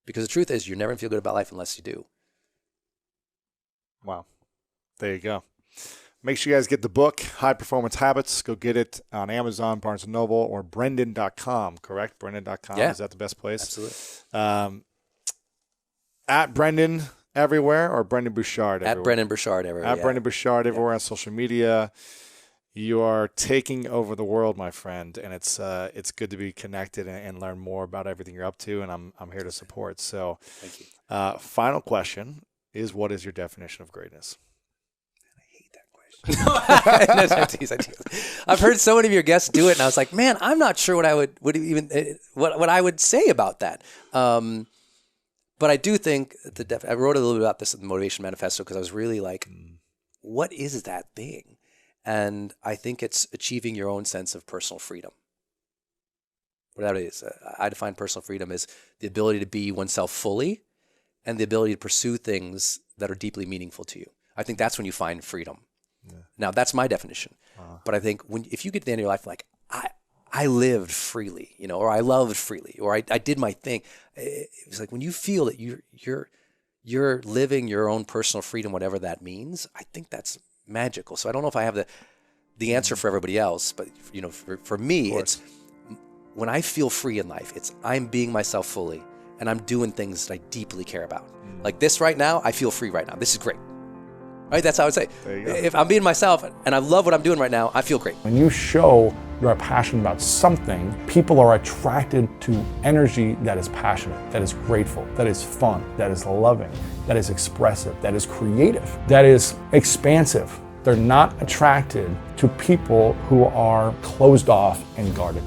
Because the truth is, you're never going to feel good about life unless you do. Wow. There you go. Make sure you guys get the book, High Performance Habits. Go get it on Amazon, Barnes & Noble, or Brendan.com, correct? Brendan.com, yeah. Is that the best place? Absolutely. At Brendan everywhere, or Brendan Bouchard everywhere? At Brendan Bouchard everywhere. At Brendan Bouchard everywhere on social media. You are taking over the world, my friend, and it's good to be connected and learn more about everything you're up to, and I'm here to support. So, thank you. Final question is, what is your definition of greatness? I tease. I've heard so many of your guests do it, and I was like, man, I'm not sure what I would say about that. But I do think I wrote a little bit about this in the Motivation Manifesto because I was really like, what is that thing? And I think it's achieving your own sense of personal freedom. What that is, I define personal freedom as the ability to be oneself fully and the ability to pursue things that are deeply meaningful to you. I think that's when you find freedom. Yeah. Now, that's my definition. But I think if you get to the end of your life, like, I lived freely, or I loved freely, or I did my thing. It's like when you feel that you're living your own personal freedom, whatever that means, I think that's magical. So I don't know if I have the answer for everybody else, but for me, it's when I feel free in life, it's I'm being myself fully and I'm doing things that I deeply care about. Like this right now, I feel free right now. This is great. Right? That's how I would say. If I'm being myself and I love what I'm doing right now, I feel great. When you show you're passionate about something, people are attracted to energy that is passionate, that is grateful, that is fun, that is loving, that is expressive, that is creative, that is expansive. They're not attracted to people who are closed off and guarded.